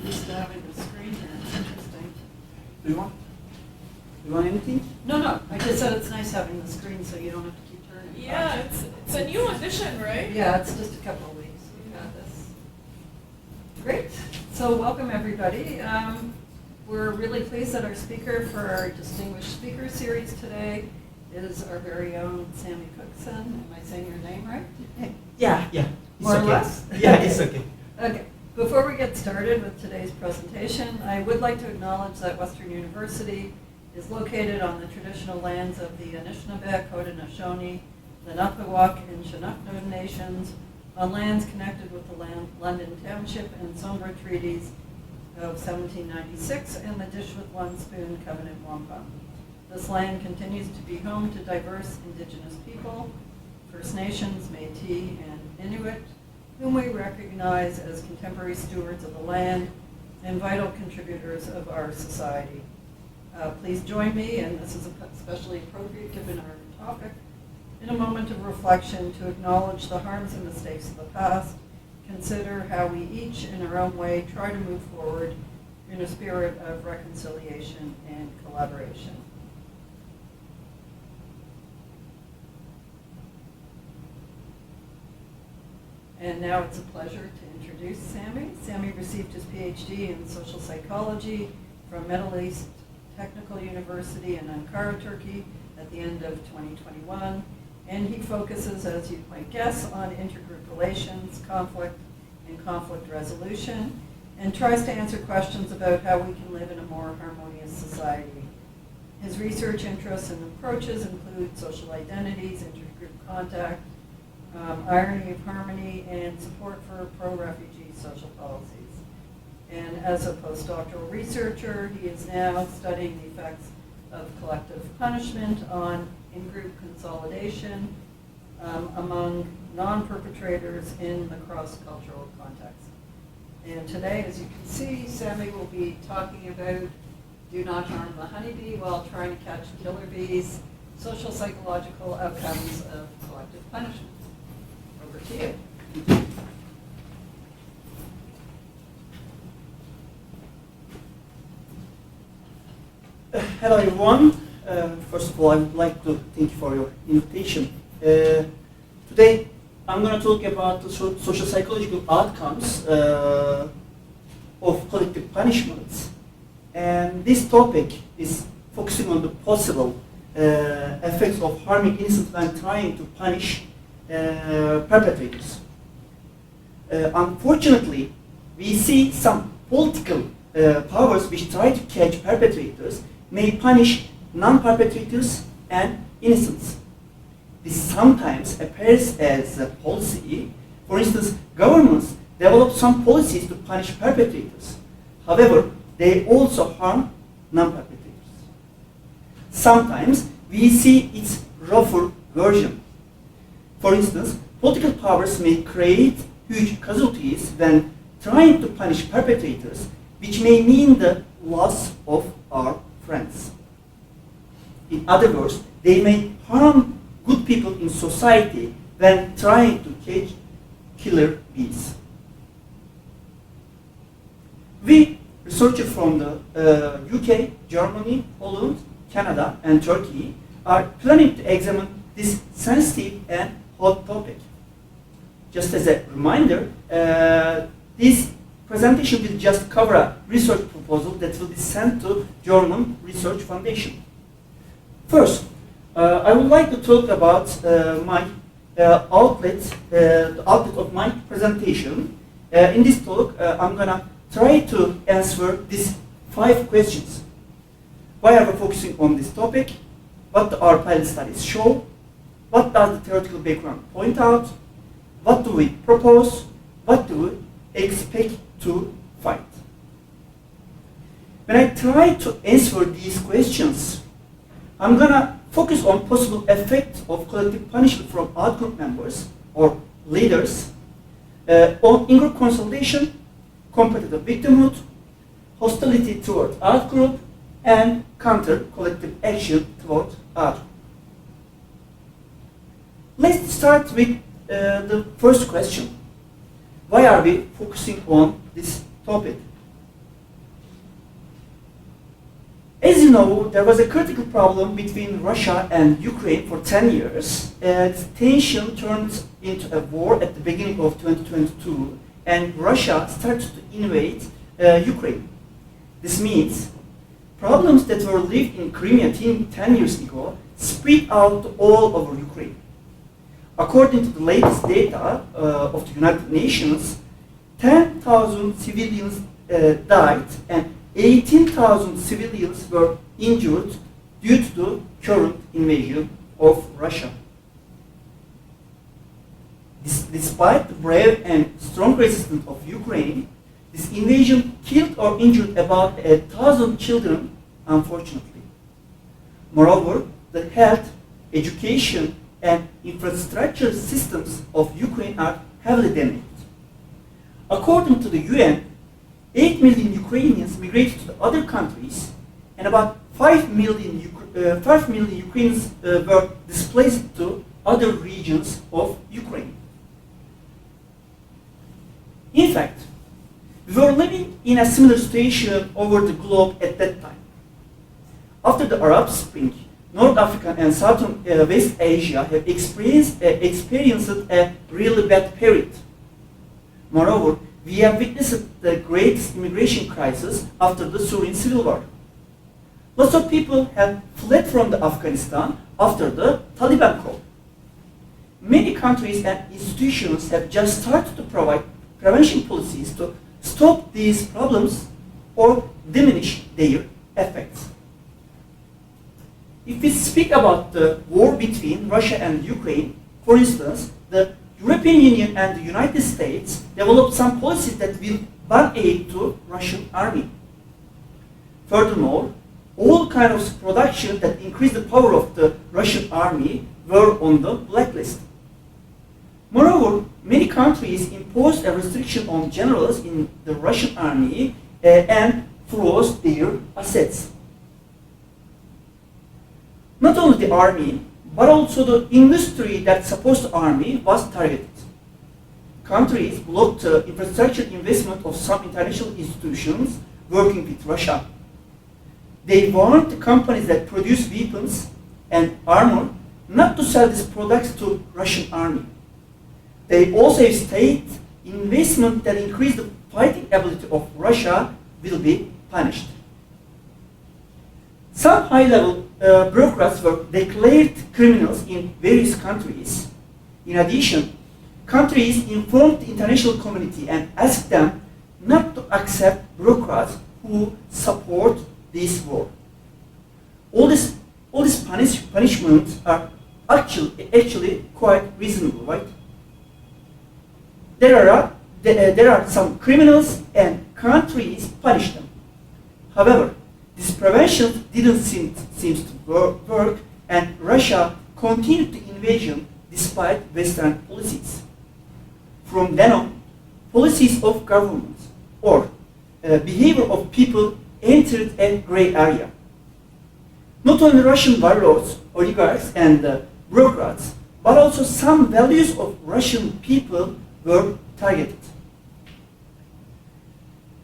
used to having the screen here. It's interesting. Do you want? You want anything? No. I just said it's nice having the screen so you don't have to keep turning. Yeah, it's a new edition, right? Yeah, it's just a couple of weeks we've had this. Great. So welcome everybody. We're really pleased that our speaker for our Distinguished Speaker Series today is our very own Sami Cookson. Am I saying your name right? Yeah. It's More or okay. less? Yeah, it's okay. Okay. Before we get started with today's presentation, I would like to acknowledge that Western University is located on the traditional lands of the Anishinaabe, Haudenosaunee, the Nathawak, and Chinook nations, on lands connected with the London Township and Sombra Treaties of 1796 and the Dish with One Spoon Covenant Wampum. This land continues to be home to diverse indigenous people, First Nations, Métis, and Inuit, whom we recognize as contemporary stewards of the land and vital contributors of our society. Please join me, and this is especially appropriate given our topic, in a moment of reflection to acknowledge the harms and mistakes of the past, consider how we each in our own way try to move forward in a spirit of reconciliation and collaboration. And now it's a pleasure to introduce Sami. Sami received his PhD in social psychology from Middle East Technical University in Ankara, Turkey at the end of 2021. And he focuses, as you might guess, on intergroup relations, conflict, and conflict resolution, and tries to answer questions about how we can live in a more harmonious society. His research interests and approaches include social identities, intergroup contact, irony of harmony, and support for pro-refugee social policies. And as a postdoctoral researcher, he is now studying the effects of collective punishment on in-group consolidation among non-perpetrators in the cross-cultural context. And today, as you can see, Sami will be talking about do not harm the honeybee while trying to catch killer bees, social psychological outcomes of collective punishment. Over to you. Hello everyone. First of all, I would like to thank you for your invitation. Today, I'm going to talk about the social psychological outcomes of collective punishments. And this topic is focusing on the possible effects of harming innocent when trying to punish perpetrators. Unfortunately, we see some political powers which try to catch perpetrators may punish non-perpetrators and innocents. This sometimes appears as a policy. For instance, governments develop some policies to punish perpetrators. However, they also harm non-perpetrators. Sometimes we see its rougher version. For instance, political powers may create huge casualties when trying to punish perpetrators, which may mean the loss of our friends. In other words, they may harm good people in society when trying to catch killer bees. We, researchers from the UK, Germany, Holland, Canada, and Turkey, are planning to examine this sensitive and hot topic. Just as a reminder, this presentation will just cover a research proposal that will be sent to German Research Foundation. First, I would like to talk about my outlet, the outlet of my presentation. In this talk, I'm going to try to answer these 5 questions. Why are we focusing on this topic? What do our pilot studies show? What does the theoretical background point out? What do we propose? What do we expect to find? When I try to answer these questions, I'm going to focus on possible effects of collective punishment from outgroup members or leaders on in-group consolidation, competitive victimhood, hostility toward outgroup, and counter-collective action toward outgroup. Let's start with the first question. Why are we focusing on this topic? you know, there was a critical problem between Russia and Ukraine for 10 years. The tension turned into a war at the beginning of 2022, and Russia started to invade Ukraine. This means problems that were lived in Crimea 10 years ago spread out to all over Ukraine. According to the latest data of the United Nations, 10,000 civilians died and 18,000 civilians were injured due to the current invasion of Russia. Despite the brave and strong resistance of Ukraine, this invasion killed or injured about 1,000 children, unfortunately. Moreover, the health, education, and infrastructure systems of Ukraine are heavily damaged. According to the UN, 8 million Ukrainians migrated to other countries, and about 5 million Ukrainians were displaced to other regions of Ukraine. In fact, we were living in a similar situation over the globe at that time. After the Arab Spring, North Africa and Southern West Asia have experienced a really bad period. Moreover, we have witnessed the greatest immigration crisis after the Syrian civil war. Lots of people have fled from Afghanistan after the Taliban coup. Many countries and institutions have just started to provide prevention policies to stop these problems or diminish their effects. If we speak about the war between Russia and Ukraine, for instance, the European Union and the United States developed some policies that will ban aid to Russian army. Furthermore, all kinds of production that increase the power of the Russian army were on the blacklist. Moreover, many countries imposed a restriction on generals in the Russian army and froze their assets. Not only the army, but also the industry that supports the army was targeted. Countries blocked the infrastructure investment of some international institutions working with Russia. They warned the companies that produce weapons and armor not to sell these products to Russian army. They also state investment that increase the fighting ability of Russia will be punished. Some high-level bureaucrats were declared criminals in various countries. In addition, countries informed the international community and asked them not to accept bureaucrats who support this war. All these punishments are actually quite reasonable, right? There are some criminals and countries punish them. However, this prevention didn't seem to work, and Russia continued the invasion despite Western policies. From then on, policies of government or behavior of people entered a gray area. Not only Russian warlords, oligarchs, and bureaucrats, but also some values of Russian people were targeted.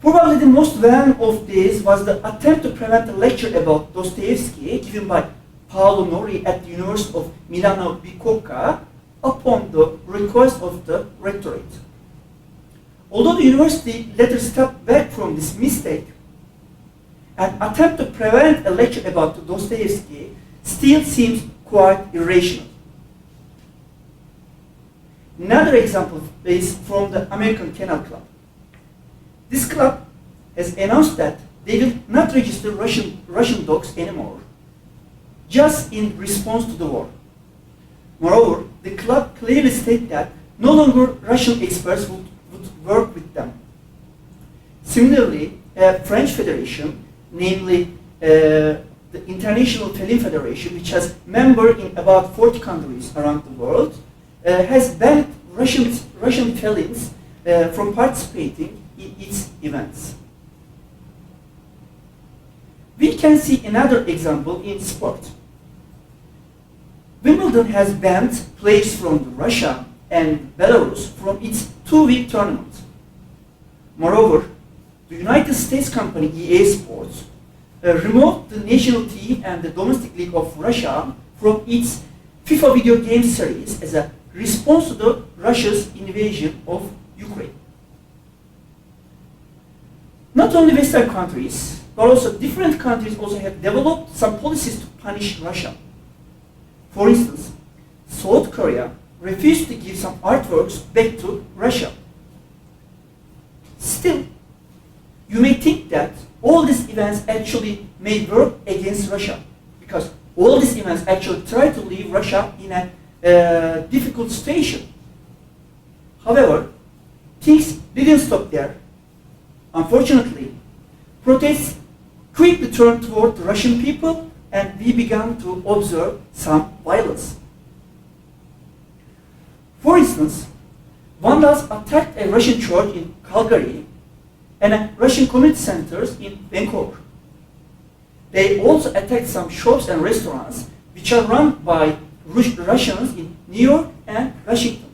Probably the most well-known of these was the attempt to prevent a lecture about Dostoevsky given by Paolo Nori at the University of Milano Bicocca upon the request of the rectorate. Although the university later stepped back from this mistake, an attempt to prevent a lecture about Dostoevsky still seems quite irrational. Another example is from the American Kennel Club. This club has announced that they will not register Russian dogs anymore, just in response to the war. Moreover, the club clearly stated that no longer Russian experts would work with them. Similarly, a French federation, namely the International Feline Federation, which has members in about 40 countries around the world, has banned Russian felines from participating in its events. We can see another example in sport. Wimbledon has banned players from Russia and Belarus from its two-week tournament. Moreover, the United States company EA Sports removed the national team and the domestic league of Russia from its FIFA video game series as a response to the Russia's invasion of Ukraine. Not only Western countries, but also different countries also have developed some policies to punish Russia. For instance, South Korea refused to give some artworks back to Russia. Still, you may think that all these events actually may work against Russia, because all these events actually try to leave Russia in a difficult situation. However, things didn't stop there. Unfortunately, protests quickly turned toward the Russian people, and we began to observe some violence. For instance, vandals attacked a Russian church in Calgary and a Russian community centers in Vancouver. They also attacked some shops and restaurants which are run by Russians in New York and Washington.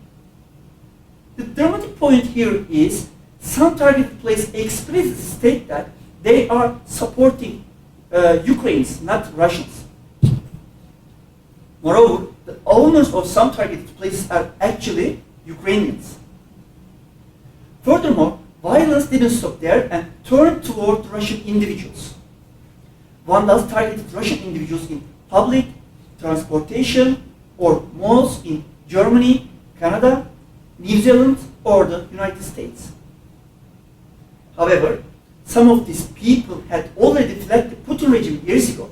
The dramatic point here is some targeted places explicitly state that they are supporting Ukrainians, not Russians. Moreover, the owners of some targeted places are actually Ukrainians. Furthermore, violence didn't stop there and turned toward Russian individuals. Vandals targeted Russian individuals in public transportation or malls in Germany, Canada, New Zealand, or the United States. However, some of these people had already fled the Putin regime years ago.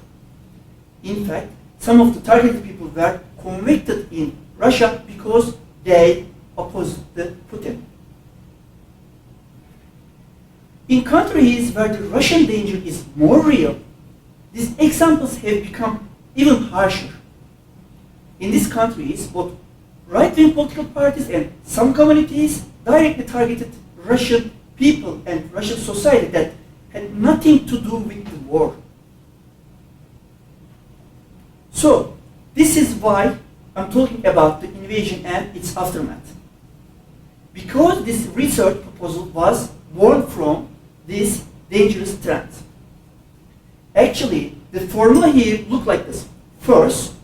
In fact, some of the targeted people were convicted in Russia because they opposed the Putin. In countries where the Russian danger is more real, these examples have become even harsher. In these countries, both right-wing political parties and some communities directly targeted Russian people and Russian society that had nothing to do with the war. So, this is why I'm talking about the invasion and its aftermath. Because this research proposal was born from this dangerous trend. Actually, the formula here looked like this. First,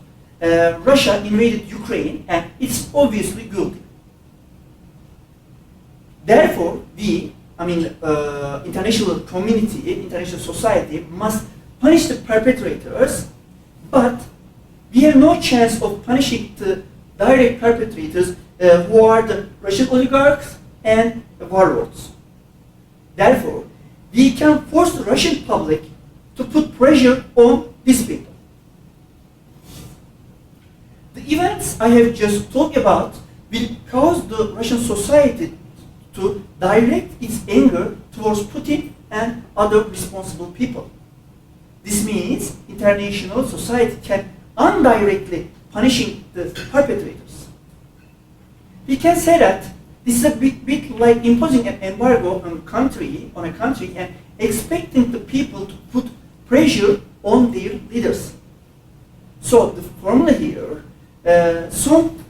Russia invaded Ukraine and it's obviously guilty. Therefore, international community, international society must punish the perpetrators, but we have no chance of punishing the direct perpetrators who are the Russian oligarchs and the warlords. Therefore, we can force the Russian public to put pressure on these people. The events I have just talked about will cause the Russian society to direct its anger towards Putin and other responsible people. This means international society can indirectly punishing the perpetrators. We can say that this is a bit like imposing an embargo on a country and expecting the people to put pressure on their leaders. So the formula here, some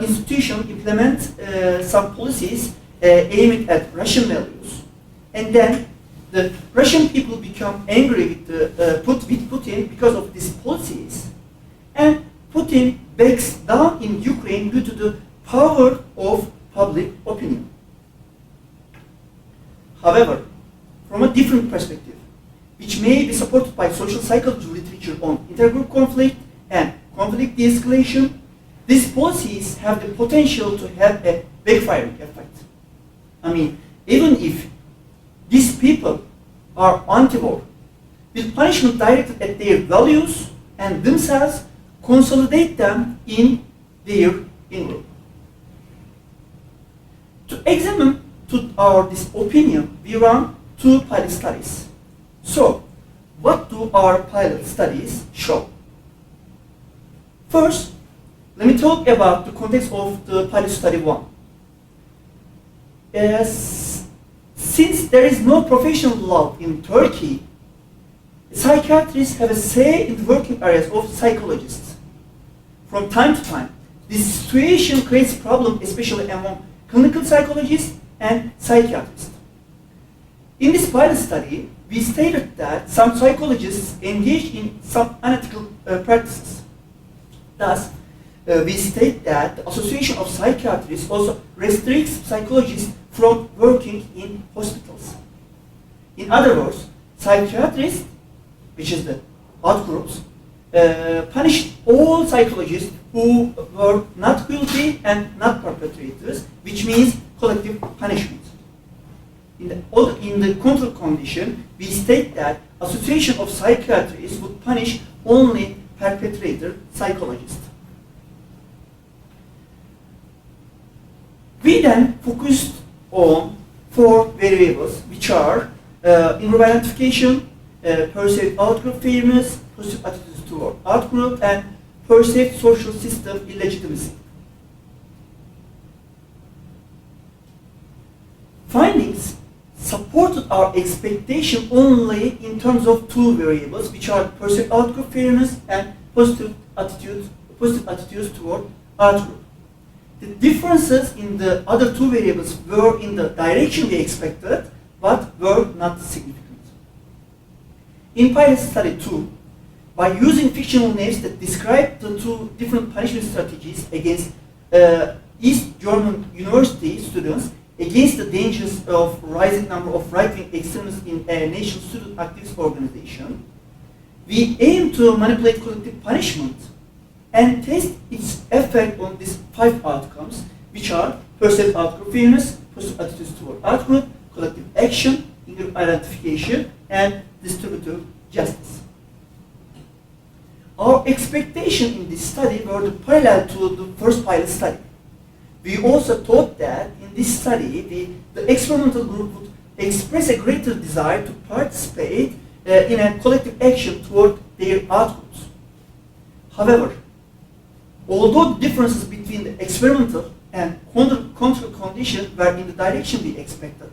institutions implement some policies aimed at Russian values, and then the Russian people become angry with Putin because of these policies, and Putin backs down in Ukraine due to the power of public opinion. However, from a different perspective, which may be supported by social psychology literature on intergroup conflict and conflict de-escalation, these policies have the potential to have a backfiring effect. Even if these people are anti-war, with punishment directed at their values and themselves, consolidate them in their in-group. To examine this opinion, we run two pilot studies. So, what do our pilot studies show? First, let me talk about the context of the pilot study 1. Since there is no professional law in Turkey, psychiatrists have a say in the working areas of psychologists. From time to time, this situation creates problems, especially among clinical psychologists and psychiatrists. In this pilot study, we stated that some psychologists engage in some unethical practices. Thus, we state that the Association of Psychiatrists also restricts psychologists from working in hospitals. In other words, psychiatrists, which is the outgroups, punished all psychologists who were not guilty and not perpetrators, which means collective punishment. In the control condition, we state that Association of Psychiatrists would punish only perpetrator psychologists. We then focused on 4 variables, which are in-group identification, perceived outgroup fairness, positive attitudes toward outgroup, and perceived social system illegitimacy. Findings supported our expectation only in terms of 2 variables, which are perceived outgroup fairness and positive attitudes toward outgroup. The differences in the other 2 variables were in the direction we expected, but were not significant. In pilot study 2, by using fictional names that describe the 2 different punishment strategies against East German university students against the dangers of rising number of right-wing extremists in a national student activist organization, we aim to manipulate collective punishment and test its effect on these 5 outcomes, which are perceived outgroup fairness, positive attitudes toward outgroup, collective action, in-group identification, and distributive justice. Our expectation in this study were parallel to the first pilot study. We also thought that in this study, the experimental group would express a greater desire to participate in a collective action toward their outcomes. However, although the differences between the experimental and control condition were in the direction we expected,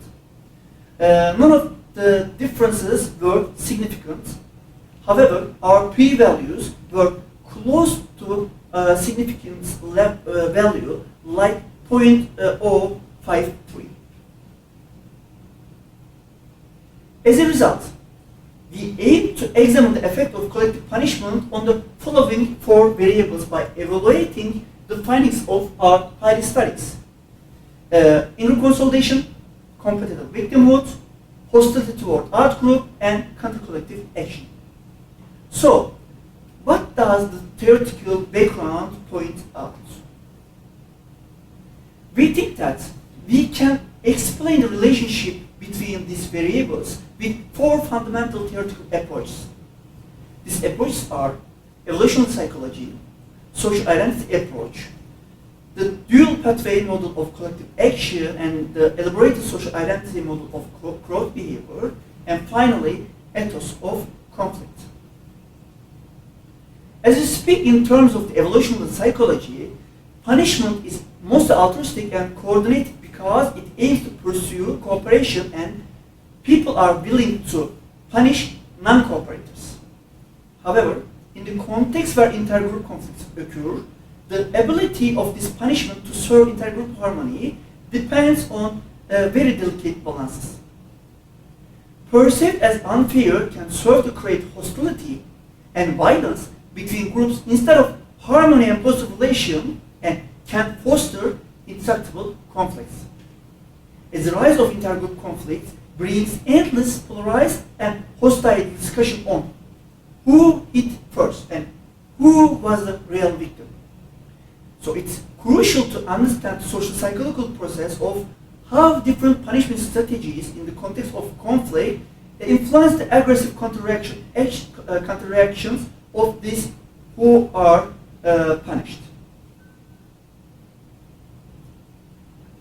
none of the differences were significant. However, our p-values were close to significance value like 0.053. As a result, we aim to examine the effect of collective punishment on the following 4 variables by evaluating the findings of our pilot studies: in-group consolidation, competitive victimhood, hostility toward outgroup, and counter-collective action. So, what does the theoretical background point out? We think that we can explain the relationship between these variables with 4 fundamental theoretical approaches. These approaches are evolutionary psychology, social identity approach, the dual pathway model of collective action, and the elaborated social identity model of growth behavior, and finally, ethos of conflict. As we speak in terms of the evolutionary psychology, punishment is most altruistic and coordinated because it aims to pursue cooperation, and people are willing to punish non-cooperators. However, in the context where intergroup conflicts occur, the ability of this punishment to serve intergroup harmony depends on very delicate balances. Perceived as unfair can serve to create hostility and violence between groups instead of harmony and positive relation, and can foster intractable conflicts. As the rise of intergroup conflicts brings endless polarized and hostile discussion on who hit first and who was the real victim. So it's crucial to understand the social psychological process of how different punishment strategies in the context of conflict influence the aggressive counterreactions of these who are punished.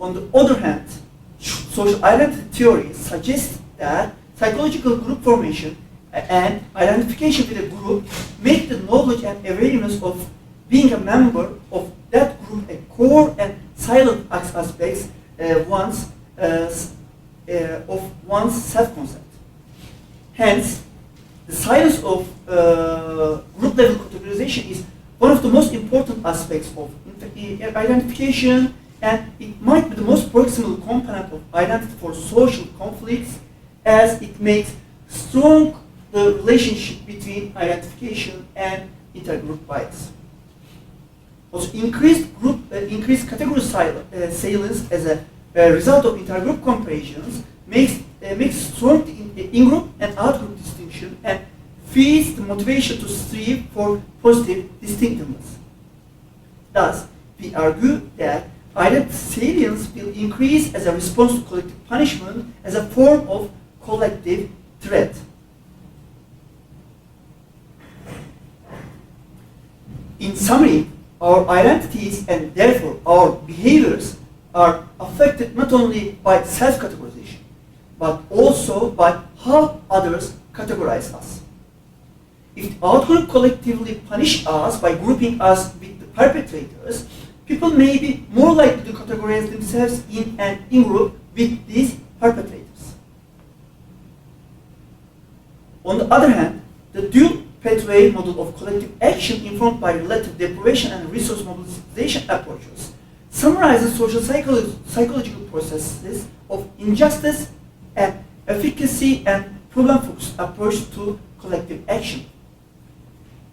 On the other hand, social identity theory suggests that psychological group formation and identification with a group make the knowledge and awareness of being a member of that group a core and silent aspects of one's self-concept. Hence, the silence of group-level categorization is one of the most important aspects of identification, and it might be the most proximal component of identity for social conflicts, as it makes strong the relationship between identification and intergroup bias. Also, increased category salience as a result of intergroup comparisons makes strong the in-group and out-group distinction and feeds the motivation to strive for positive distinctiveness. Thus, we argue that identity salience will increase as a response to collective punishment as a form of collective threat. In summary, our identities and therefore our behaviors are affected not only by self-categorization, but also by how others categorize us. If the out-group collectively punish us by grouping us with the perpetrators, people may be more likely to categorize themselves in an in-group with these perpetrators. On the other hand, the dual pathway model of collective action informed by relative deprivation and resource mobilization approaches summarizes social psychological processes of injustice and efficacy and problem-focused approach to collective action.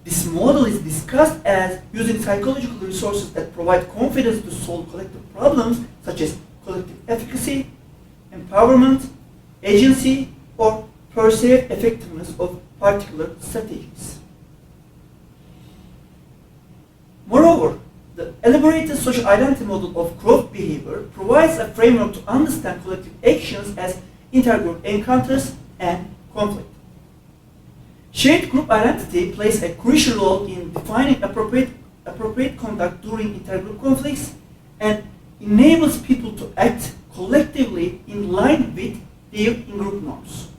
This model is discussed as using psychological resources that provide confidence to solve collective problems such as collective efficacy, empowerment, agency, or perceived effectiveness of particular strategies. Moreover, the elaborated social identity model of growth behavior provides a framework to understand collective actions as intergroup encounters and conflict. Shared group identity plays a crucial role in defining appropriate conduct during intergroup conflicts and enables people to act collectively in line with their in-group norms.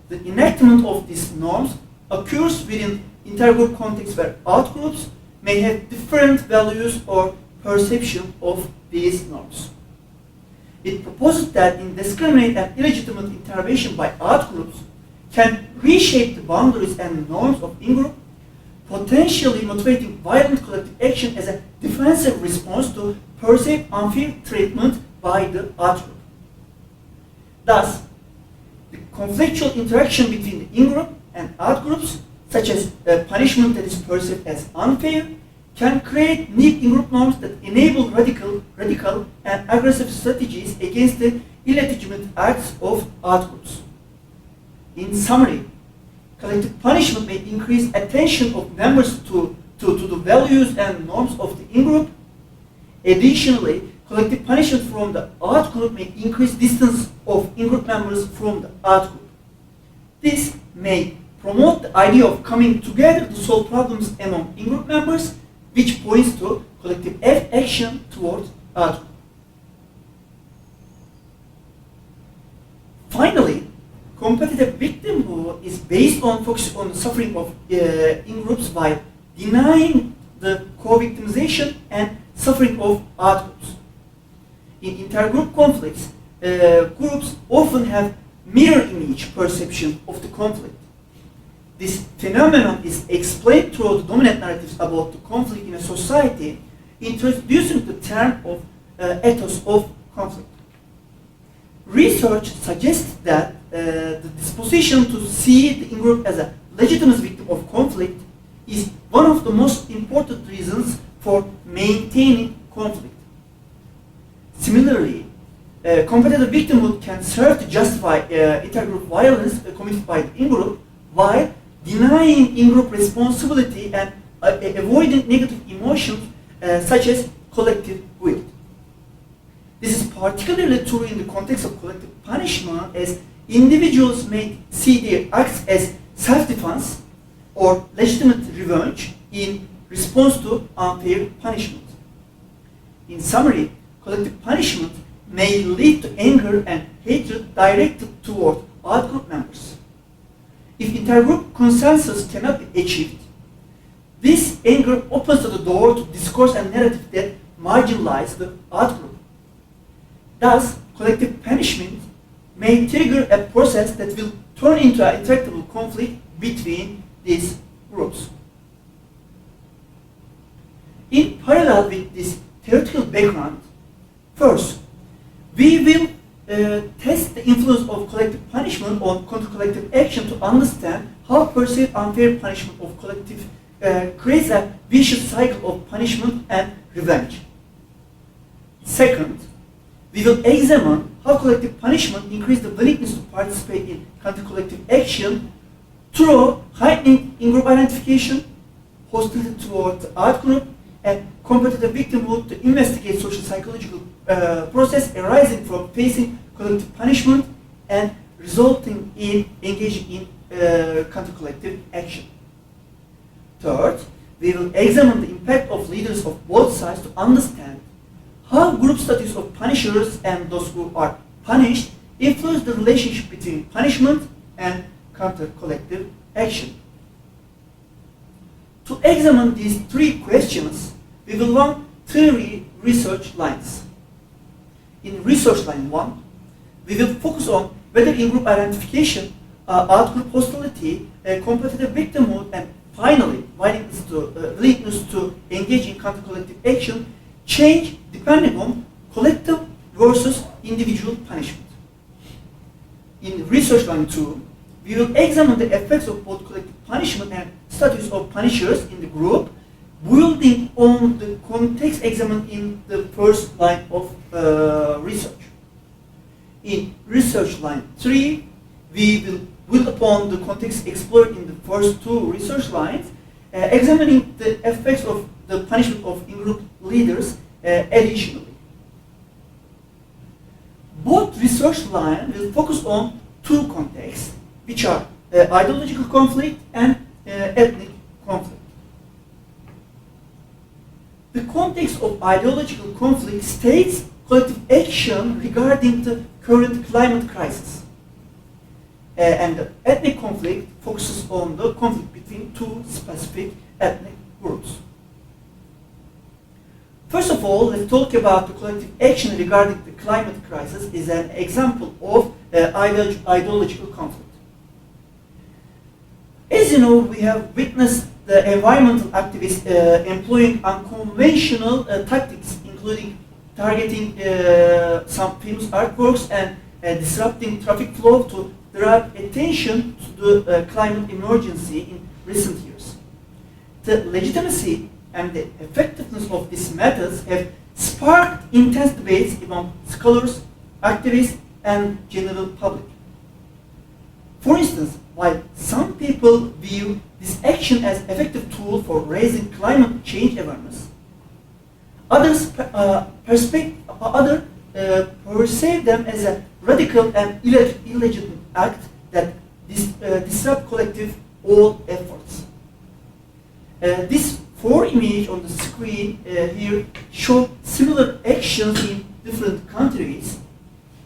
The enactment of these norms occurs within intergroup contexts where outgroups may have different values or perception of these norms. It proposes that indiscriminate and illegitimate intervention by outgroups can reshape the boundaries and norms of in-group, potentially motivating violent collective action as a defensive response to perceived unfair treatment by the outgroup. Thus, the conflictual interaction between the in-group and outgroups, such as punishment that is perceived as unfair, can create new in-group norms that enable radical and aggressive strategies against the illegitimate acts of outgroups. In summary, collective punishment may increase attention of members to the values and norms of the in-group. Additionally, collective punishment from the out-group may increase distance of in-group members from the out-group. This may promote the idea of coming together to solve problems among in-group members, which points to collective action towards outgroup. Finally, competitive victimhood is based on focus on the suffering of in-groups by denying the co-victimization and suffering of outgroups. In intergroup conflicts, groups often have mirror image perception of the conflict. This phenomenon is explained through the dominant narratives about the conflict in a society, introducing the term of ethos of conflict. Research suggests that the disposition to see the in-group as a legitimate victim of conflict is one of the most important reasons for maintaining conflict. Similarly, competitive victimhood can serve to justify intergroup violence committed by the in-group while denying in-group responsibility and avoiding negative emotions such as collective guilt. This is particularly true in the context of collective punishment, as individuals may see their acts as self-defense or legitimate revenge in response to unfair punishment. In summary, collective punishment may lead to anger and hatred directed toward outgroup members. If intergroup consensus cannot be achieved, this anger opens the door to discourse and narrative that marginalize the outgroup. Thus, collective punishment may trigger a process that will turn into an intractable conflict between these groups. In parallel with this theoretical background, first, we will test the influence of collective punishment on counter-collective action to understand how perceived unfair punishment of collective creates a vicious cycle of punishment and revenge. Second, we will examine how collective punishment increases the willingness to participate in counter-collective action through heightening in-group identification, hostility toward the out-group, and competitive victimhood to investigate social psychological process arising from facing collective punishment and resulting in engaging in counter-collective action. Third, we will examine the impact of leaders of both sides to understand how group status of punishers and those who are punished influence the relationship between punishment and counter-collective action. To examine these three questions, we will run three research lines. In research line 1, we will focus on whether in-group identification, out-group hostility, competitive victimhood, and finally, willingness to engage in counter-collective action change depending on collective versus individual punishment. In research line 2, we will examine the effects of both collective punishment and status of punishers in the group, building on the context examined in the first line of research. In research line 3, we will build upon the context explored in the first two research lines, examining the effects of the punishment of in-group leaders additionally. Both research lines will focus on two contexts, which are ideological conflict and ethnic conflict. The context of ideological conflict states collective action regarding the current climate crisis. And the ethnic conflict focuses on the conflict between two specific ethnic groups. First of all, let's talk about the collective action regarding the climate crisis is an example of ideological conflict. As you know, we have witnessed the environmental activists employing unconventional tactics, including targeting some famous artworks and disrupting traffic flow to draw attention to the climate emergency in recent years. The legitimacy and the effectiveness of these methods have sparked intense debates among scholars, activists, and general public. For instance, while some people view this action as an effective tool for raising climate change awareness, others perceive them as a radical and illegitimate act that disrupt collective all efforts. This four images on the screen here show similar actions in different countries,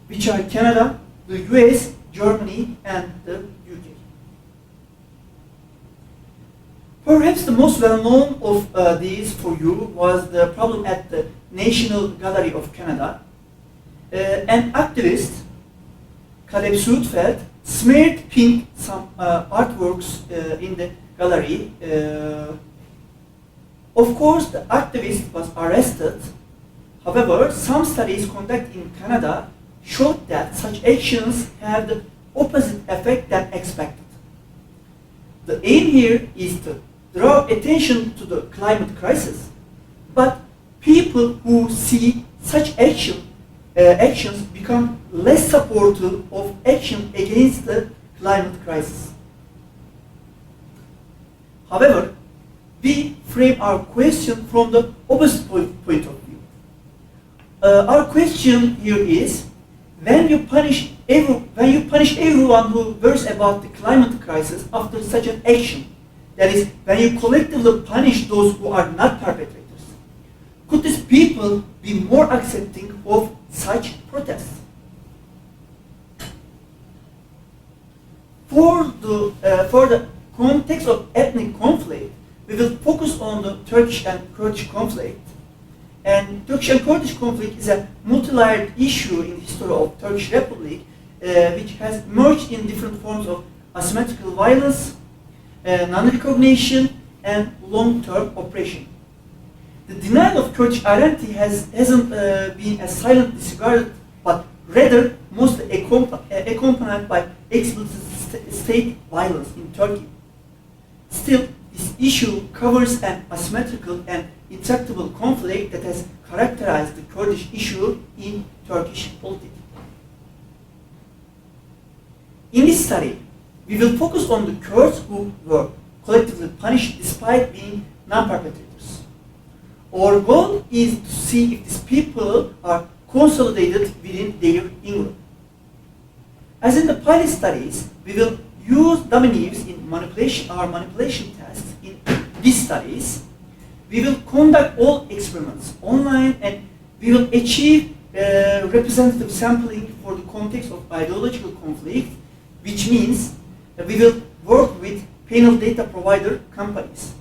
which are Canada, the US, Germany, and the UK. Perhaps the most well-known of these for you was the problem at the National Gallery of Canada. An activist, Caleb Soutfeld, smeared pink some artworks in the gallery. Of course, the activist was arrested. However, some studies conducted in Canada showed that such actions have the opposite effect than expected. The aim here is to draw attention to the climate crisis, but people who see such actions become less supportive of action against the climate crisis. However, we frame our question from the opposite point of view. Our question here is, when you punish everyone who worries about the climate crisis after such an action, that is, when you collectively punish those who are not perpetrators, could these people be more accepting of such protests? For the context of ethnic conflict, we will focus on the Turkish and Kurdish conflict. And Turkish and Kurdish conflict is a multi-layered issue in the history of Turkish Republic, which has emerged in different forms of asymmetrical violence, non-recognition, and long-term oppression. The denial of Kurdish identity hasn't been as silently disregarded, but rather mostly accompanied by explicit state violence in Turkey. Still, this issue covers an asymmetrical and intractable conflict that has characterized the Kurdish issue in Turkish politics. In this study, we will focus on the Kurds who were collectively punished despite being non-perpetrators. Our goal is to see if these people are consolidated within their in-group. As in the pilot studies, we will use dummy-leaves in our manipulation tests. In these studies, we will conduct all experiments online and we will achieve representative sampling for the context of ideological conflict, which means that we will work with panel data provider companies.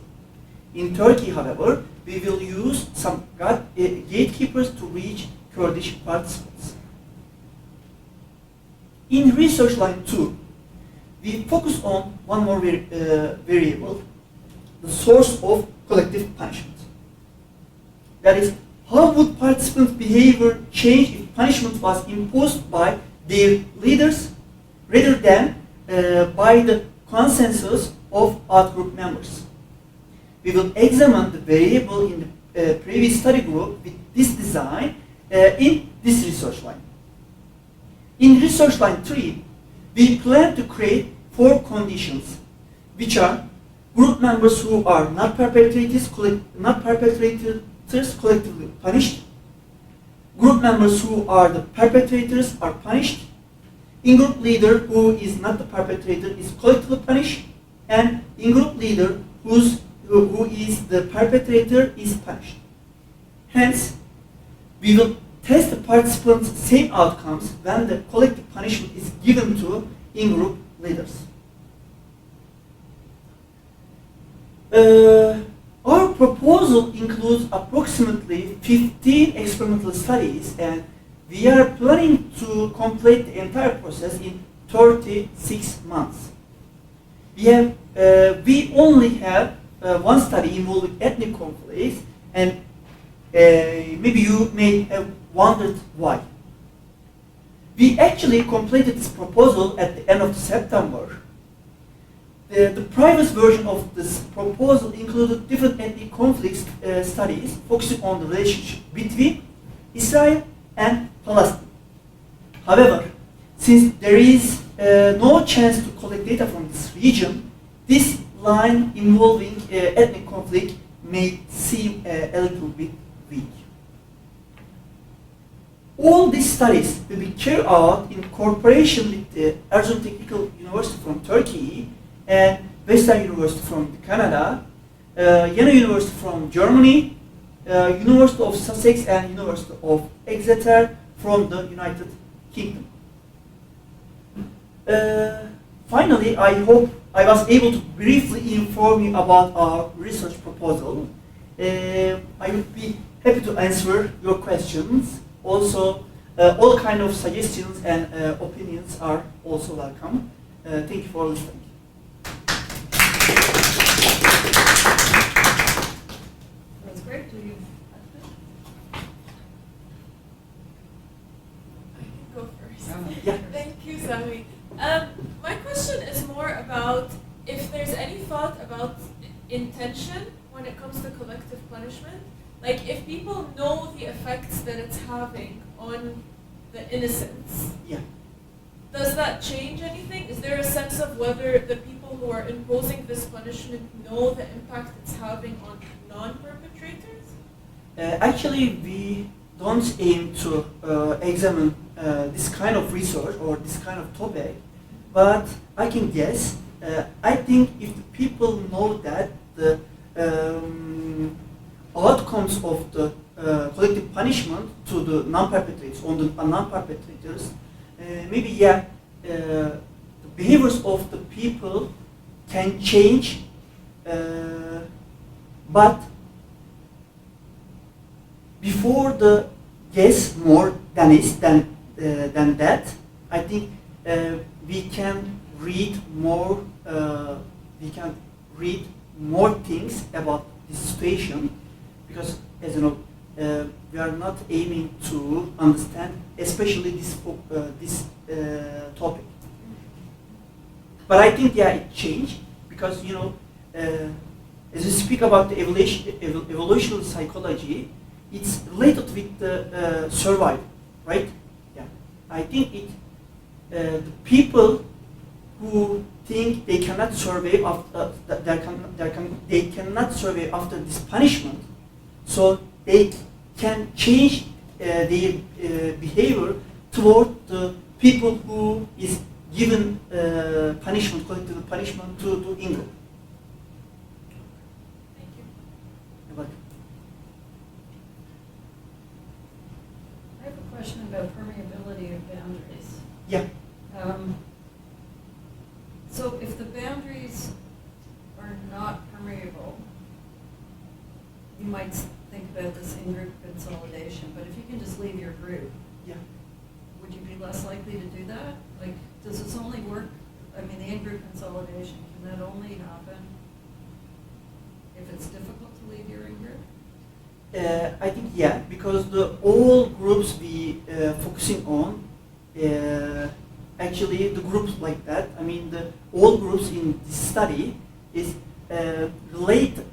In Turkey, however, we will use some gatekeepers to reach Kurdish participants. In research line 2, we focus on one more variable, the source of collective punishment. That is, how would participants' behavior change if punishment was imposed by their leaders rather than by the consensus of outgroup members? We will examine the variable in the previous study group with this design in this research line. In research line 3, we plan to create 4 conditions, which are group members who are not perpetrators collectively punished, group members who are the perpetrators are punished, in-group leader who is not the perpetrator is collectively punished, and in-group leader who is the perpetrator is punished. Hence, we will test the participants' same outcomes when the collective punishment is given to in-group leaders. Our proposal includes approximately 15 experimental studies, and we are planning to complete the entire process in 36 months. We only have one study involving ethnic conflicts, and maybe you may have wondered why. We actually completed this proposal at the end of September. The previous version of this proposal included different ethnic conflicts studies focusing on the relationship between Israel and Palestine. However, since there is no chance to collect data from this region, this line involving ethnic conflict may seem a little bit weak. All these studies will be carried out in cooperation with the Erzurum Technical University from Turkey and Western University from Canada, Jena University from Germany, University of Sussex and University of Exeter from the United Kingdom. Finally, I hope I was able to briefly inform you about our research proposal. I would be happy to answer your questions. Also, all kind of suggestions and opinions are also welcome. Thank you for listening. That's great. Do you? I can go first. Yeah. Thank you, Sami. My question is more about if there's any thought about intention when it comes to collective punishment. Like if people know the effects that it's having on the innocents, Yeah. does that change anything? Is there a sense of whether the people who are imposing this punishment know the impact it's having on non-perpetrators? Actually, we don't aim to examine this kind of research or this kind of topic, but I can guess. I think if the people know that the outcomes of the collective punishment to the non-perpetrators, on the non-perpetrators, maybe the behaviors of the people can change, but before the guess more than that, I think we can read more. We can read more things about this situation, because as you know, we are not aiming to understand, especially this topic. But I think, yeah, it changed because, you know, as we speak about the evolutionary psychology, it's related with the survival, right? Yeah, I think the people who think they cannot survive after they cannot survive after this punishment, so they can change their behavior toward the people who is given punishment, collective punishment to do in group. Thank you. You're welcome. I have a question about permeability of boundaries. Yeah. So if the boundaries are not permeable, you might think about this in-group consolidation, but if you can just leave your group, Yeah. would you be less likely to do that? Like, does this only work, I mean, the in-group consolidation, can that only happen if it's difficult to leave your in-group? I think, yeah, because all groups we focusing on, actually the groups like that, I mean all groups in this study is relatedly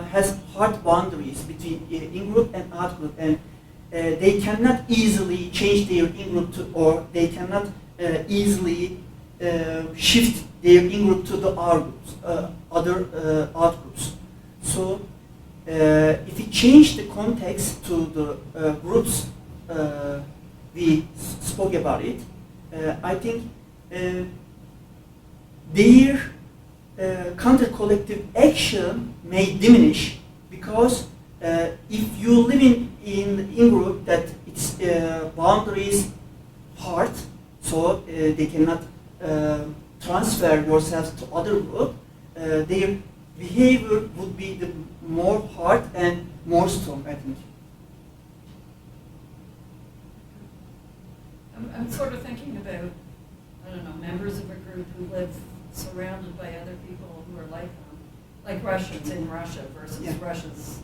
has hard boundaries between in-group and out-group, and they cannot easily change their in-group to, or they cannot easily shift their in-group to the other out-groups. So if we change the context to the groups we spoke about it, I think their counter-collective action may diminish, because if you live in group that its boundaries hard, so they cannot transfer yourselves to other group, their behavior would be the more hard and more strong, I think. I'm sort of thinking about, I don't know, members of a group who live surrounded by other people who are like them, like Russians in Russia versus Yeah. Russians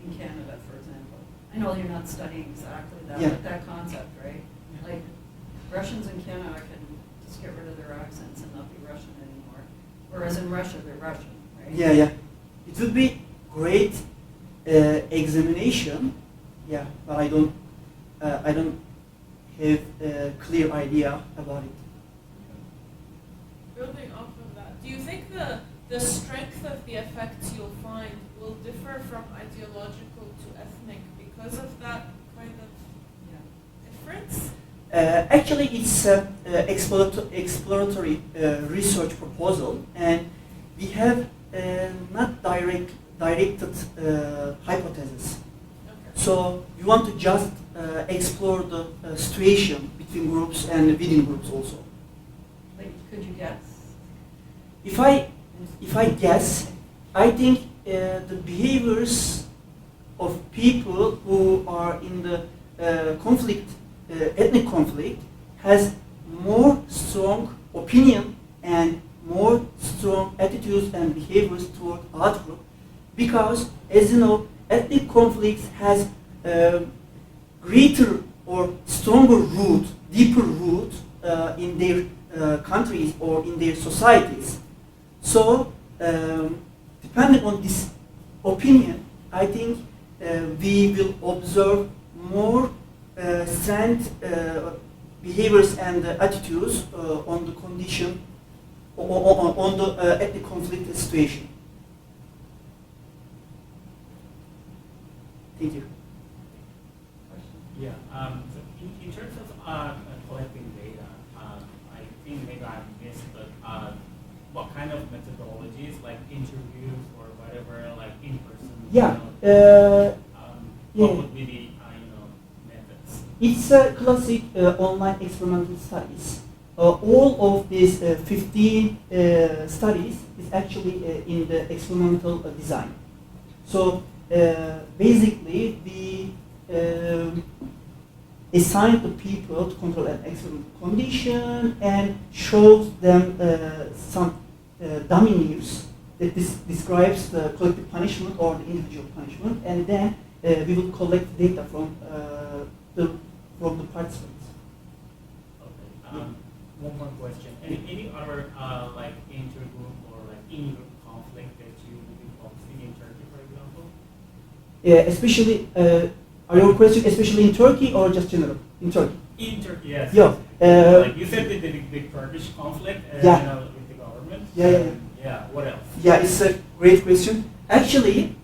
in Canada, for example. I know you're not studying exactly that, Yeah. but that concept, right? Like, Russians in Canada can just get rid of their accents and not be Russian anymore, whereas in Russia, they're Russian, right? Yeah, yeah. It would be great examination, yeah, but I don't have a clear idea about it. Building off of that, do you think the strength of the effects you'll find will differ from ideological to ethnic because of that kind of difference? Actually, it's an exploratory research proposal, and we have not directed hypothesis. Okay. So we want to just explore the situation between groups and within groups also. Like, could you guess? If I guess, I think the behaviors of people who are in the ethnic conflict has more strong opinion and more strong attitudes and behaviors toward our group, because, as you know, ethnic conflicts has greater or stronger root, deeper root in their countries or in their societies. So, depending on this opinion, I think we will observe more strength behaviors and attitudes on the condition, on the ethnic conflict situation. Thank you. Yeah, so in terms of collecting data, I think maybe I missed, but what kind of methodologies, like interviews or whatever, like in person? Yeah. What would be the methods? It's a classic online experimental studies. All of these 15 studies is actually in the experimental design. So basically, we assign the people to control an experimental condition and shows them some dummy news that this describes the collective punishment or the individual punishment, and then we will collect data from the participants. Okay. One more question. Any other like intergroup or like in-group conflict that you will be focusing in Turkey, for example? Yeah, especially, are your question especially in Turkey or just general? In Turkey? In Turkey, yes. Yeah. Like you said, the Kurdish conflict Yeah. with the government. Yeah. Yeah. What else? Yeah, it's a great question. Actually,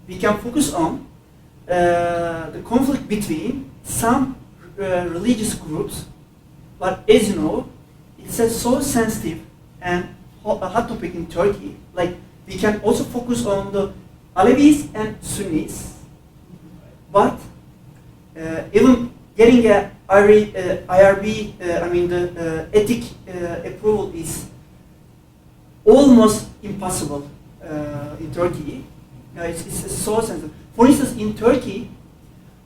we can focus on the conflict between some religious groups, but as you know, it's a so sensitive and a hot topic in Turkey. Like, we can also focus on the Alevis and Sunnis, but even getting a IRB, the ethic approval is almost impossible in Turkey. It's so sensitive. For instance, in Turkey,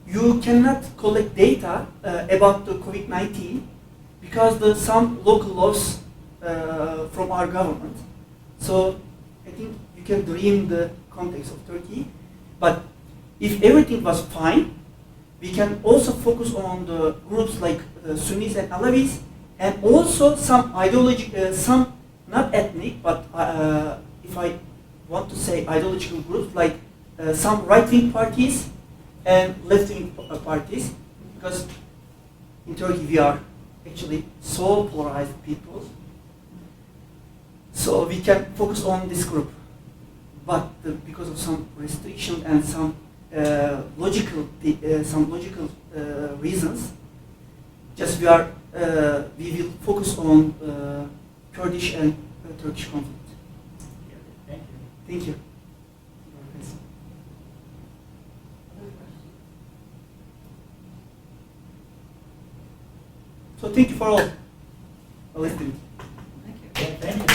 you cannot collect data about the COVID-19 because some local laws from our government. So I think you can dream the context of Turkey. But if everything was fine, we can also focus on the groups like the Sunnis and Alevis, and also some ideological, some not ethnic, but if I want to say ideological groups like some right-wing parties and left-wing parties, because in Turkey we are actually so polarized people. So we can focus on this group, but because of some restriction and some logical reasons, just we will focus on Kurdish and Turkish conflict. Thank you. Thank you. So thank you for all listening. Thank you. Yeah, thank you.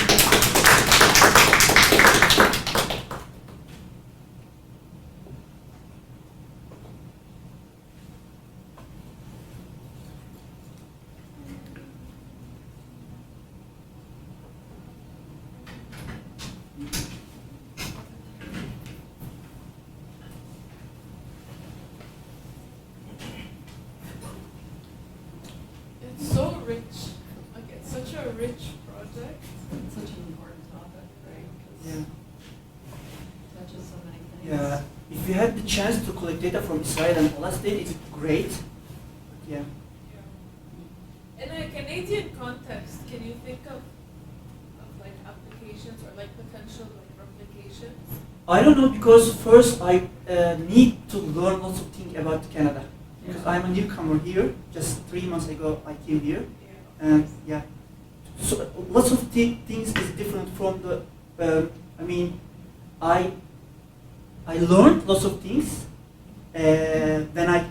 It's so rich. Like, it's such a rich project. It's such an important topic, right? 'Cause Yeah. it touches so many things. Yeah. If we had the chance to collect data from Israel and Palestine, it's great. Yeah. In a Canadian context, can you think of like applications or like potential like replications? I don't know, because first I need to learn lots of things about Canada. Because I'm a newcomer here. Just 3 months ago I came here. Yeah. And yeah, so lots of things is different from the. I learned lots of things when I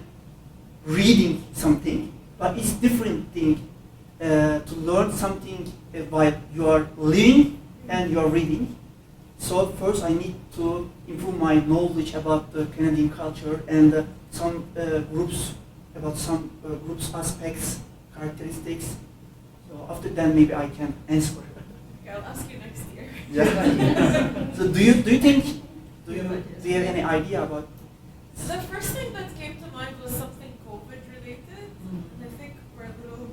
reading something, but it's different thing to learn something while you are living and you are reading. So first I need to improve my knowledge about the Canadian culture and some groups, about some groups aspects, characteristics. So after that maybe I can answer. Okay, I'll ask you next year. Yeah. So do you think do you have any idea about? So the first thing that came to mind was something COVID related. And I think we're a little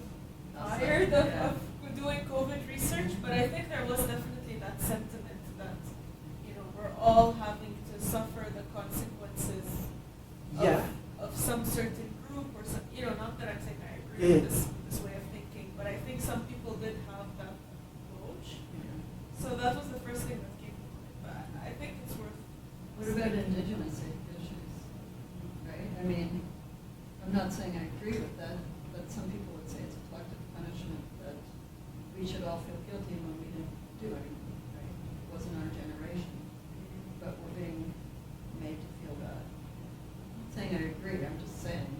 tired Yeah. of doing COVID research, but I think there was definitely that sentiment that, you know, we're all having to suffer the consequences Yeah. of some certain group or some, you know, not that I'm saying I agree Yeah. with this way of thinking, but I think some people did have that approach. So that was the first thing that came to mind. But I think it's worth. What about indigenous issues, right? I mean, I'm not saying I agree with that, but some people would say it's a collective punishment that we should all feel guilty when we didn't do anything, right? It wasn't our generation, but we're being made to feel bad. I'm not saying I agree, I'm just saying.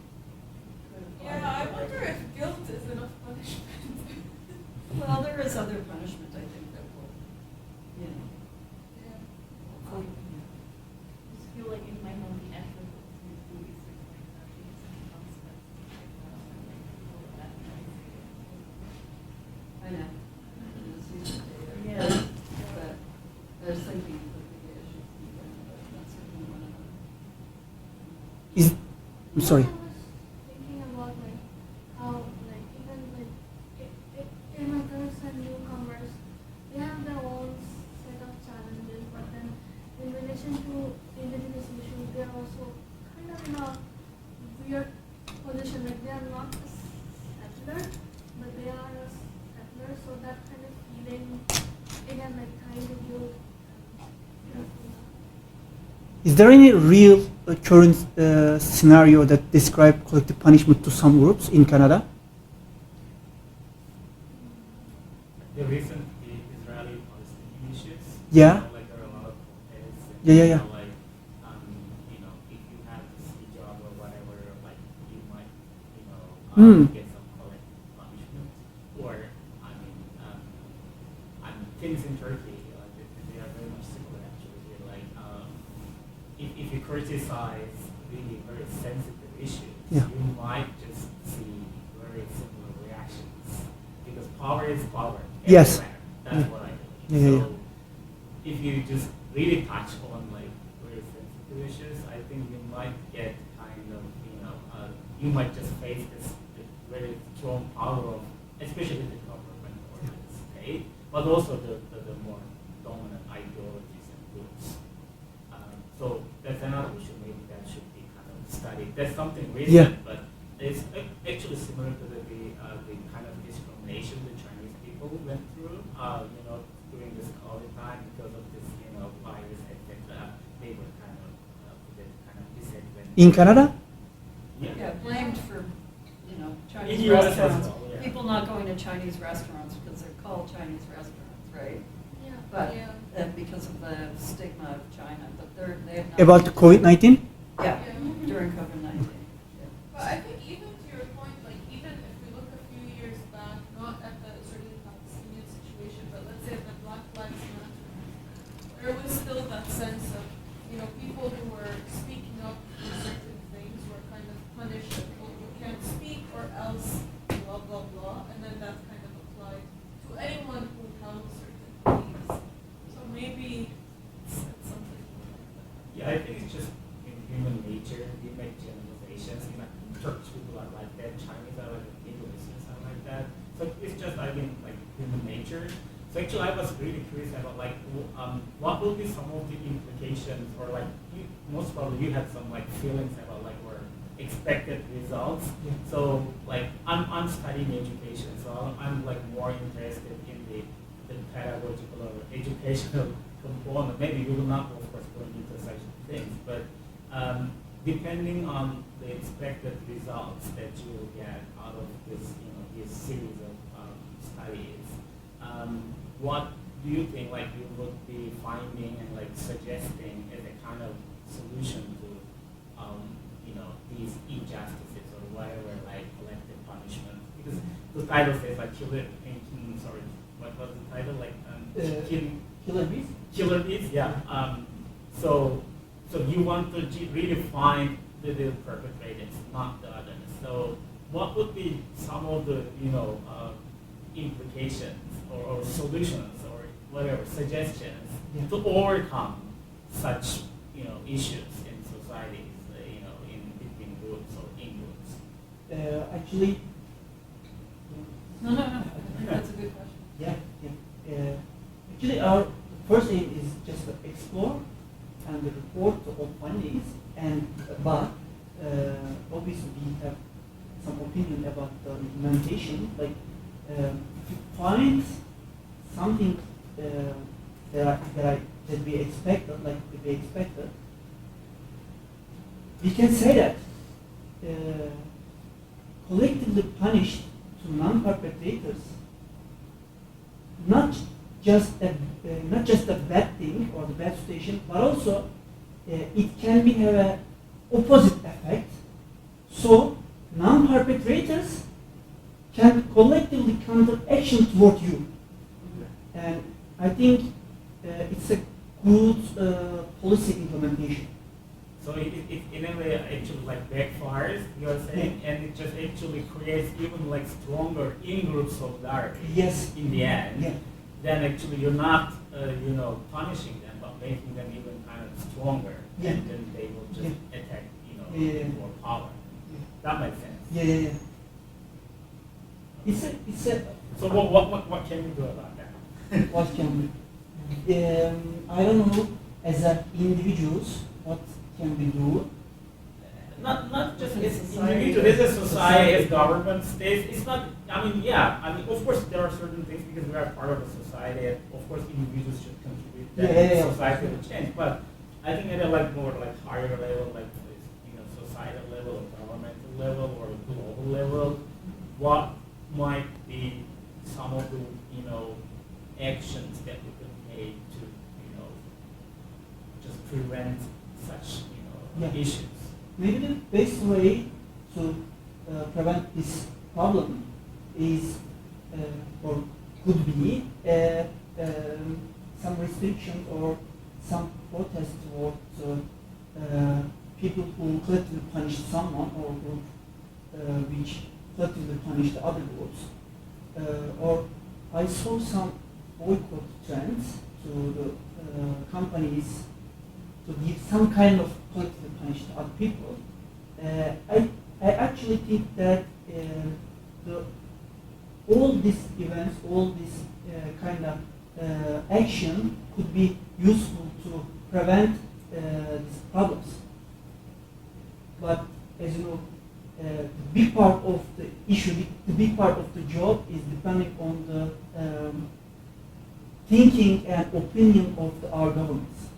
could apply Yeah, I to wonder everything. if guilt is enough punishment. Well, there is other punishment, I think, that will, you know. Yeah. will- Just feel like it might not be ethical to do research like that because of the consequences like people that I know. Misuse of data. Yeah. But I was thinking sorry. I was thinking about like how like even like immigrants and newcomers, they have their own set of challenges, but then in relation to indigenous issues, they are also kind of in a weird position. Like they are not a settler, but they are a settler. So that kind of feeling, again, like trying to build. Is there any real current scenario that describe collective punishment to some groups in Canada? The recent Israeli-Palestinian issues. Yeah. You know, like there are a lot of protests. And, Yeah. You know, like, you know, if you have this job or whatever, like you might, you know, get some collective punishment. Or, I mean, things in Turkey, like they are very much similar actually. Like, if you criticize really very sensitive issues, Yeah. you might just see very similar reactions because power is power. Yes. Everywhere. That's what I believe. Yeah, So if you just really touch on like very sensitive issues, I think you might get kind of, you know, you might just face this very strong power of, especially the government or the state, but also the more dominant ideologies and groups. So that's another issue maybe that should be kind of studied. That's something recent, Yeah. but it's actually similar to the kind of discrimination the Chinese people went through, you know, during this COVID time because of this, you know, virus, etc. They were kind of disadvantaged. In Canada? Yeah, blamed for, you know, Chinese In US as restaurants. well, yeah. People not going to Chinese restaurants because they're called Chinese restaurants, right? Yeah. But Yeah. because of the stigma of China, but they have not. About COVID-19? Yeah, Yeah. during COVID-19. But I think even to your point, like even if we look a few years back, not at the Israeli Palestinian situation, but let's say at the Black Lives Matter, there was still that sense of, you know, people who were speaking up for certain things were kind of punished. Well, you can't speak or else blah blah blah, and then that kind of applied to anyone who held certain beliefs. So maybe it's something like that. Yeah, I think it's just in human nature, we make generalizations. You know, Turkish people are like that, Chinese are like English and something like that. So it's just, I mean, like human nature. So actually, I was really curious about like, what will be some of the implications, or like, most probably you had some like feelings about like or expected results. Yeah. So like, I'm studying education, so I'm like more interested in the pedagogical or educational component. Maybe we will not, of course, go into such things, but depending on the expected results that you will get out of this, you know, this series of studies, what do you think like you would be finding and like suggesting as a kind of solution to, you know, these injustices or whatever, like collective punishment? Because the title says like sorry, what was the title? Like Killer bees? killer bees, yeah. So you want to really find the perpetrators, not the others. So what would be some of the, you know, implications or solutions or whatever suggestions Yeah. to overcome such, you know, issues in societies, you know, in between groups or in groups? Actually, No. I think that's a good question. yeah. Actually, our first aim is just to explore and report all findings, and but obviously we have some opinion about the implementation. Like, if you find something that we expected, we can say that collectively punished to non-perpetrators, not just a bad thing or the bad situation, but also it can have a opposite effect. So non-perpetrators can collectively counter action toward you, and I think it's a good policy implementation. So it in a way actually like backfires, you are saying, and it just actually creates even like stronger in-group solidarity. Yes. In the end, Yeah. then actually you're not, you know, punishing them, but making them even kind of stronger, Yeah. and then they will just Yeah. attack, you know, Yeah. more power. That makes sense. Yeah. It's a So what can we do about that? what can we? I don't know. As a individuals, what can we do? Not just As a as society. individuals, as a society, as government, states. It's not. I mean, yeah. I mean, of course, there are certain things because we are part of a society. And of course, individuals should contribute. That society will change. But I think at a more higher level, like societal level, or governmental level, or global level, what might be some of the actions that we could take to just prevent such Yeah. issues. Maybe the best way to prevent this problem is, or could be, some restrictions or some protest towards people who collectively punish someone or group which collectively punish the other groups. Or I saw some boycott trends to the companies to give some kind of collectively punish to other people. I actually think that all these events, all this kind of action could be useful to prevent these problems. But as you know, the big part of the issue, the big part of the job is depending on the thinking and opinion of our governments.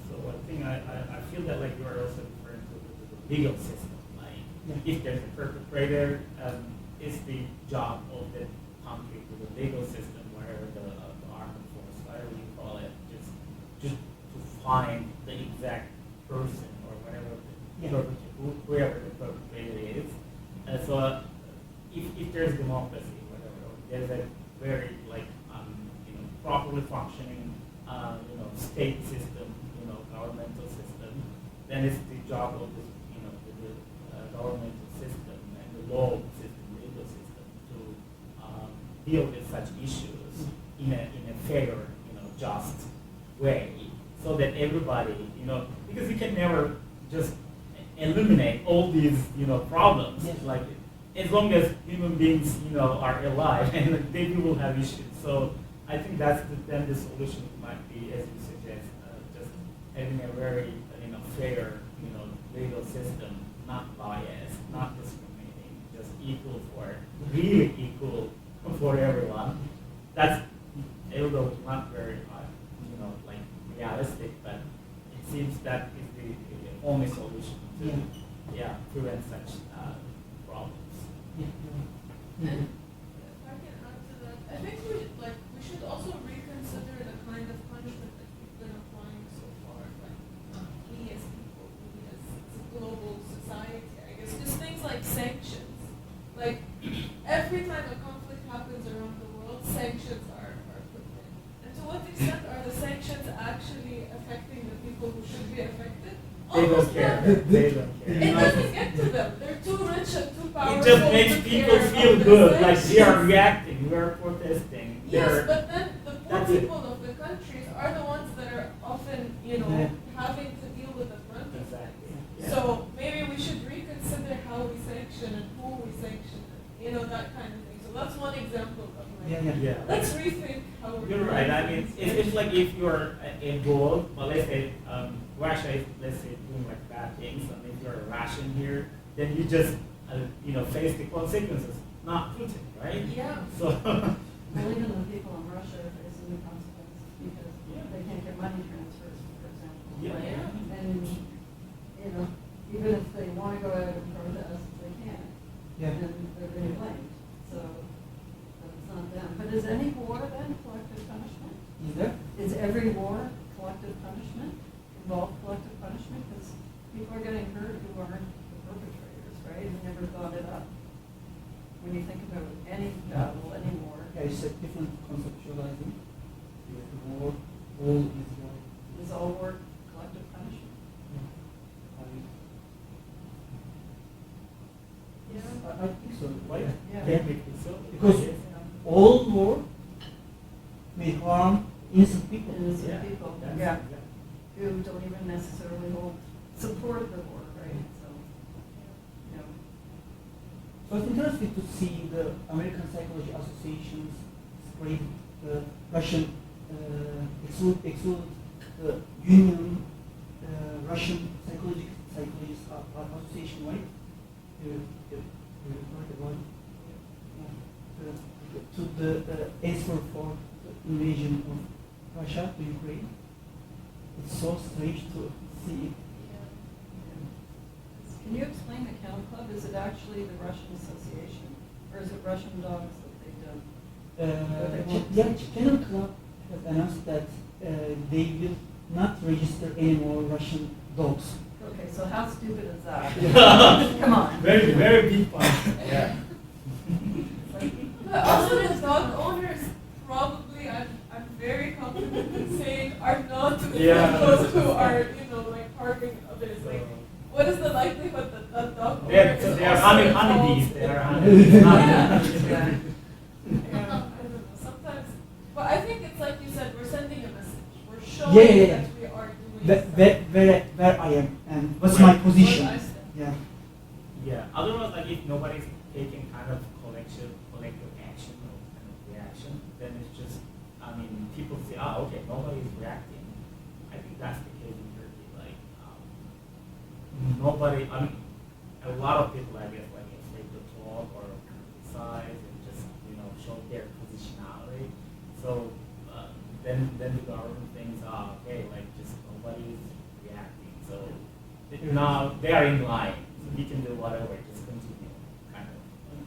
So I think I feel that you are also referring to the legal system. If there's a perpetrator, it's the job of the country to the legal system, whatever the armed force, whatever you call it, just to find the exact person or whatever whoever the perpetrator is. So if there's democracy, whatever, there's a very properly functioning state system, governmental system, then it's the job of the governmental system and the law system, legal system to deal with such issues in a fair, just way, so that everybody, because you can never just eliminate all these, problems. Yes. As long as human beings, are alive, and they will have issues. So I think then the solution might be, as you suggest, just having a very, fair, legal system, not biased, not discriminating, just really equal for everyone. That's, although not very, realistic, but it seems that is the only solution to, prevent such problems. And if I can add to that, I think we should also reconsider the kind of punishment that we've been applying so far. We as people, we as a global society, I guess, just things like sanctions. Every time a conflict happens around the world, sanctions are put in. And to what extent are the sanctions actually affecting the people who should be affected? They don't Almost care. never. They don't care. It doesn't get to them. They're too rich and too powerful. It just makes to people care feel about the good, they are sanctions. reacting, we are protesting. Yes, but then the poor That's it. people of the countries are the ones that are often, having to deal with the brunt of that. Exactly. Yeah. So maybe we should reconsider how we sanction and who we sanction, that kind of thing. So that's one example of Yeah. let's rethink how we're You're right. I mean, it's like if you're involved, well, let's say Russia is, let's say, doing bad things, and if you're a Russian here, then you just face the consequences, not Putin, right? Yeah. So Well, even the people in Russia are facing the consequences because they can't get money transfers, for example. Yeah. right? And, even if they want to go out and protest, they can't. Yeah. And they're being blamed. So, but it's not them. But is any war then collective punishment? Is there? Is every war collective punishment? Involve collective punishment? Because people are getting hurt who aren't the perpetrators, right? We never thought it up. When you think about any battle, any war, Yeah, it's a different conceptualizing. War, all is war. is all war collective punishment? I think so. why? Yeah. Technically so. Because Yes. all war may harm innocent people. Innocent Yeah. people, That's yeah, exactly. who don't even necessarily support the war, right? So, So it's interesting to see the American Psychology Association's great Russian exclude Union Russian Psychologists Association, right? You heard about it? Yeah. To the answer for the invasion of Russia to Ukraine. It's so strange to see. Can you explain the Kennel Club? Is it actually the Russian Association, or is it Russian dogs that they've done? Kennel Club has announced that they will not register any more Russian dogs. Okay, so how stupid is that? Yeah. Come on. Very, very big point. Yeah. But also the dog owners probably, I'm very confident in saying, are not those who are, like harming others. Like, what is the likelihood that that dog owner They is are also honeybees. involved? They are honeybees. Yeah. Yeah, I don't know. Sometimes, but I think it's like you said, we're sending a message. We're showing Yeah. that we are doing Where I am and what's Right. my position. What I stand. Yeah. Yeah. Otherwise, like if nobody's taking kind of collective action or kind of reaction, then it's just, people say, okay, nobody's reacting. I think that's the case in Turkey. Like, nobody. A lot of people, I guess, like afraid to talk or criticize and just show their positionality. So then the government thinks, okay, like just nobody's reacting. So now they are in line. So we can do whatever, just continue, kind of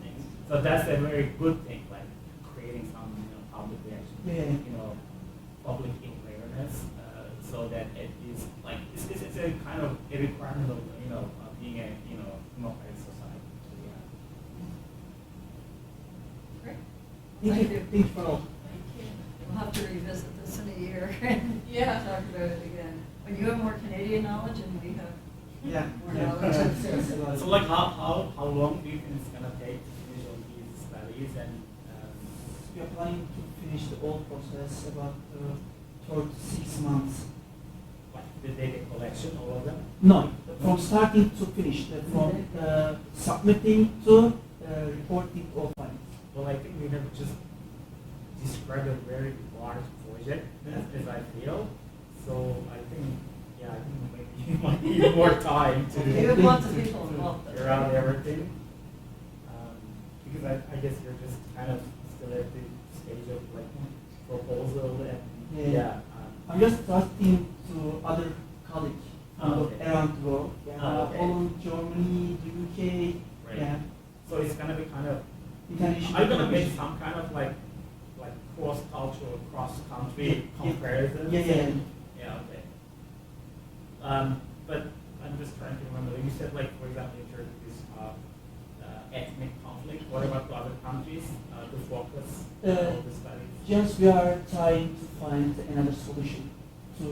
thing. So that's a very good thing, like creating some public reaction, public awareness, so that it is like it's a kind of a requirement of being a democratic society. So, yeah. Great. Thank you. Thank you for all. Thank you. We'll have to revisit this in a year and Yeah. talk about it again. When you have more Canadian knowledge and we have Yeah. more Yeah. knowledge. So like how long do you think it's gonna take to finish all these studies and We are planning to finish the whole process about 6 months. like the data collection, all of them? No, from starting to finish, from submitting to reporting all findings. Well, I think we have just described a very large project, as I feel. So I think maybe you might need more time to You have lots of people involved. figure out everything. Because I guess you're just kind of still at the stage of like proposal and Yeah. I'm just trusting to other colleagues Okay. around the world. Okay. Holland, Germany, the UK. Right. Yeah. So it's gonna be kind of. International. Are you gonna make some kind of like cross-cultural, cross-country comparisons? Yeah. Yeah. Okay. But I'm just trying to remember. You said like, for example, in Turkey, this ethnic conflict. What about the other countries? The focus of the studies. Just we are trying to find another solution to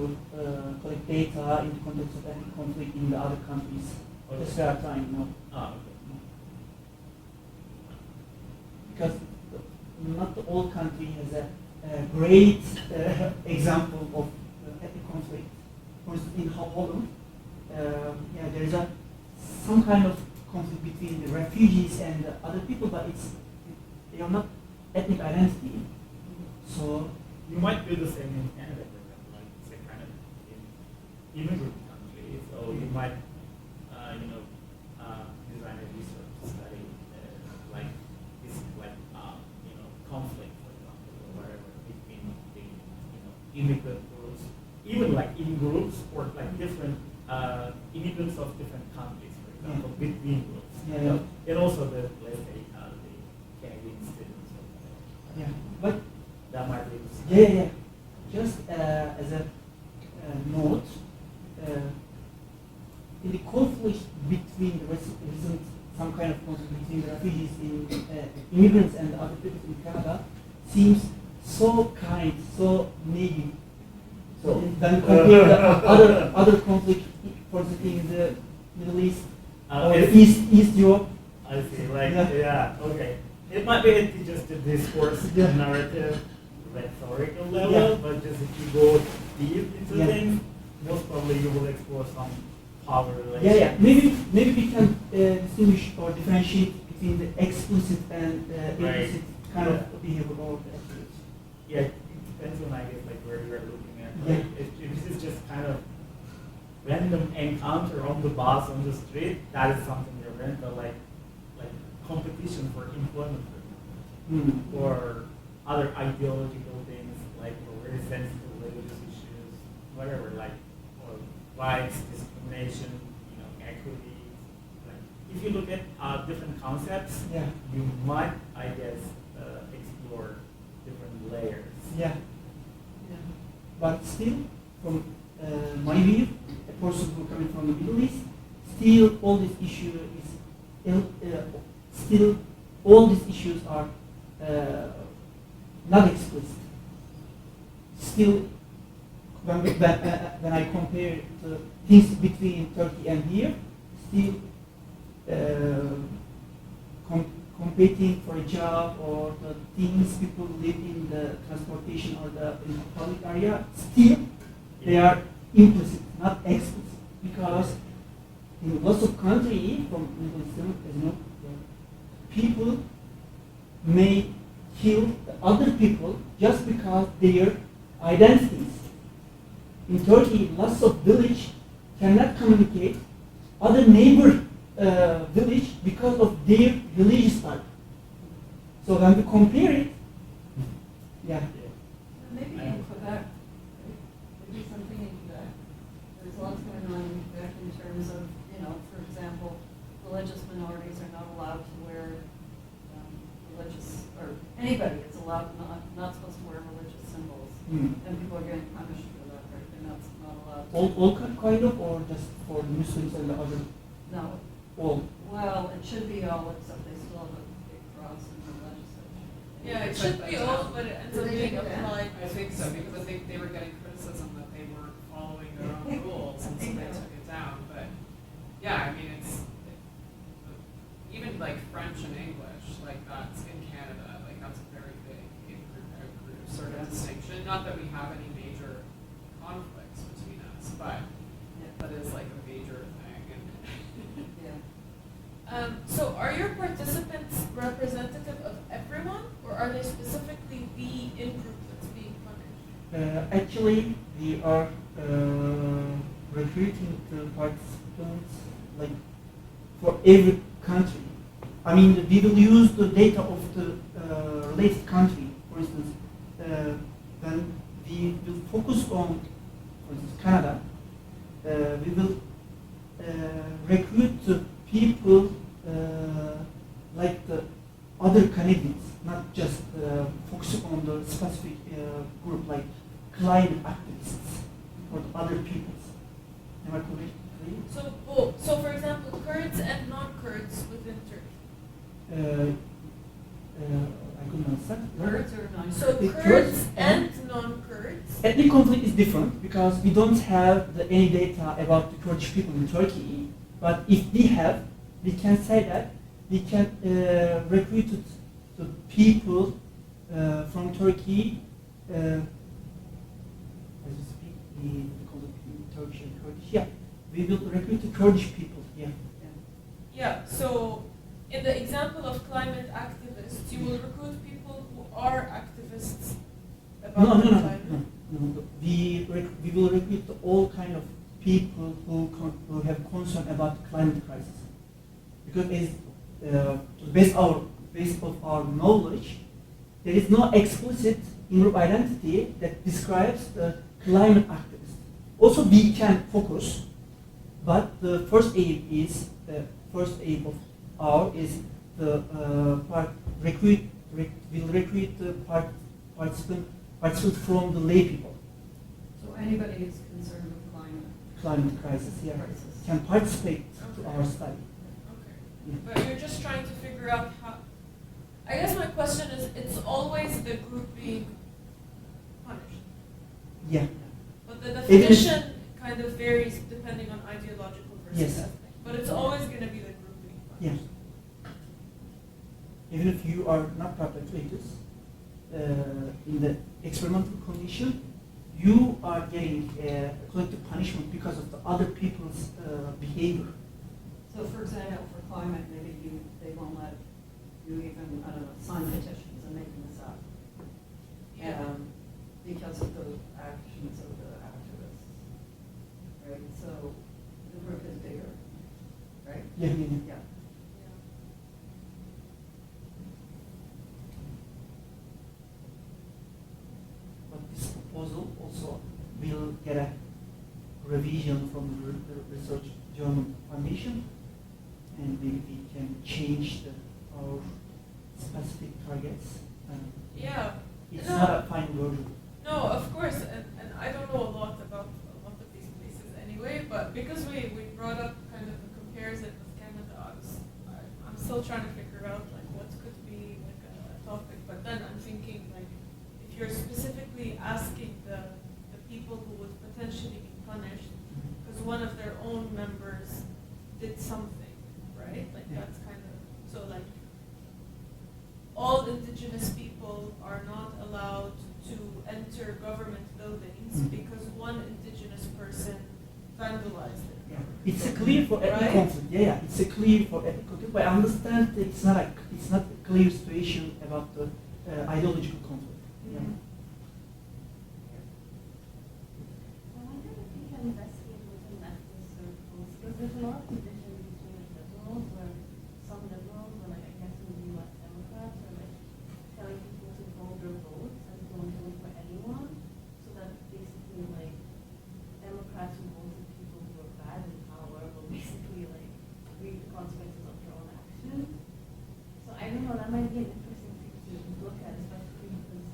collect data in the context of ethnic conflict in the other countries. Okay. That's we are trying now. Okay. Because not all country has a great example of ethnic conflict. For instance, in Holland, there is some kind of conflict between the refugees and the other people, but they are not ethnic identity. So You might do the same in Canada, for example, like it's a kind of immigrant country. So you might, design a research study like this, conflict, for example, or whatever between the immigrant groups, even like in groups or like different immigrants of different countries, for example, between groups. Yeah. And also the let's say the Canadian students. yeah, but That might be. yeah. Just as a note, in the conflict between the recent some kind of conflict between the refugees in immigrants and other people in Canada seems so kind, so naive. So then compare the other conflict, for instance, in the Middle East or the East Europe. I see, okay. It might be just a discourse, narrative, rhetorical level, Yeah. but just if you go deep into things, most probably you will explore some power relations. Maybe we can distinguish or differentiate between the explicit and implicit kind Yeah. of behavior or the activity. Yeah, it depends on, I guess, like where you're looking at. Yeah. Like, if this is just kind of random encounter on the bus on the street, that is something different. But like competition for employment, or other ideological things, like or very sensitive religious issues, whatever, like or rights, discrimination, equity. Like if you look at different concepts, Yeah. you might, I guess, explore different layers. Yeah. Yeah. But still, from my view, a person who coming from the Middle East, still all these issues still all these issues are not explicit. Still, when I compare the things between Turkey and here, still competing for a job or the things people live in the transportation or in the public area, still they are implicit, not explicit. Because in lots of countries from Middle Eastern, as you know, people may kill the other people just because their identities. In Turkey, lots of village cannot communicate other neighbor village because of their religious type. So when we compare it, yeah. Maybe in Quebec, right? Maybe something in Quebec. There's lots going on in Quebec in terms of, for example, religious minorities are not allowed to wear or anybody is not supposed to wear religious symbols. And people are getting punished for that, right? They're not allowed to. All kind of, or just for Muslims and the other? No. All. Well, it should be all, except they still have a big cross in the legislature. Yeah, it should be all, but it ends up Did they being take it down? applied. I think so, because I think they were getting criticism that they weren't following their own rules, and so they took it down, but, yeah, I mean, it's, even like French and English, like that's in Canada, like that's a very big in-group, out-group sort of distinction, not that we have any major conflicts between us, but that is like a major thing, and Yeah. So are your participants representative of everyone, or are they specifically the in-group that's being punished? Actually, we are recruiting the participants like for every country. I mean, we will use the data of the related country. For instance, when we will focus on, for instance, Canada, we will recruit the people like the other Canadians, not just focusing on the specific group like climate activists or the other peoples. Am I correct? So for example, Kurds and non-Kurds within Turkey. I couldn't understand. Kurds or non So The Kurds Kurds and non-Kurds. Ethnic conflict is different because we don't have any data about the Kurdish people in Turkey. But if we have, we can say that we can recruit the people from Turkey. As we speak, we call it in Turkish and Kurdish. Yeah, we will recruit the Kurdish people. Yeah. Yeah, so in the example of climate activists, you will recruit people who are activists about No. climate. We will recruit all kind of people who have concern about the climate crisis. Because based of our knowledge, there is no explicit in-group identity that describes the climate activist. Also, we can focus, but the first aim of our is the will recruit the participant from the lay people. So anybody who's concerned with Climate crisis, yeah, crisis. can participate to our study. Okay. But you're just trying to figure out how. I guess my question is, it's always the group being punished, Yeah. but the Even if- definition kind of varies depending on ideological versus Yes. ethnic. But it's always going to be the group being Yeah. punished. Even if you are not perpetrators, in the experimental condition, you are getting collective punishment because of the other people's behavior. So for example, for climate, maybe they won't let you even, I don't know, sign petitions, I'm making this up. Yeah. Because of the actions of the activists, right? So the group is bigger, right? Yeah, yeah, yeah. Yeah. But this proposal also will get a revision from the Research German Foundation, and maybe we can change our specific targets. Yeah. It's No. not a final version. No, of course, and I don't know a lot about a lot of these places anyway, but because we brought up kind of the comparison with Canada, I'm still trying to figure out like what could be like a topic, but then I'm thinking like if you're specifically asking the people who would potentially be punished because one of their own members did something, right? Like Yeah. that's kind of, so like all indigenous people are not allowed to enter government buildings because one indigenous person vandalized it. Yeah. It's a clear for ethnic Right? conflict. Yeah, yeah, it's a clear for ethnic conflict. But I understand that it's not a clear situation about the ideological conflict. Yeah. I wonder if we can investigate within leftist circles, because there's a lot of division between like liberals, where some liberals, or like I guess in the US Democrats, are like telling people to hold their votes and don't vote for anyone, so that basically like Democrats who voted people who were bad in power will basically like reap the consequences of their own actions. So I don't know, that might be an interesting thing to look at, especially because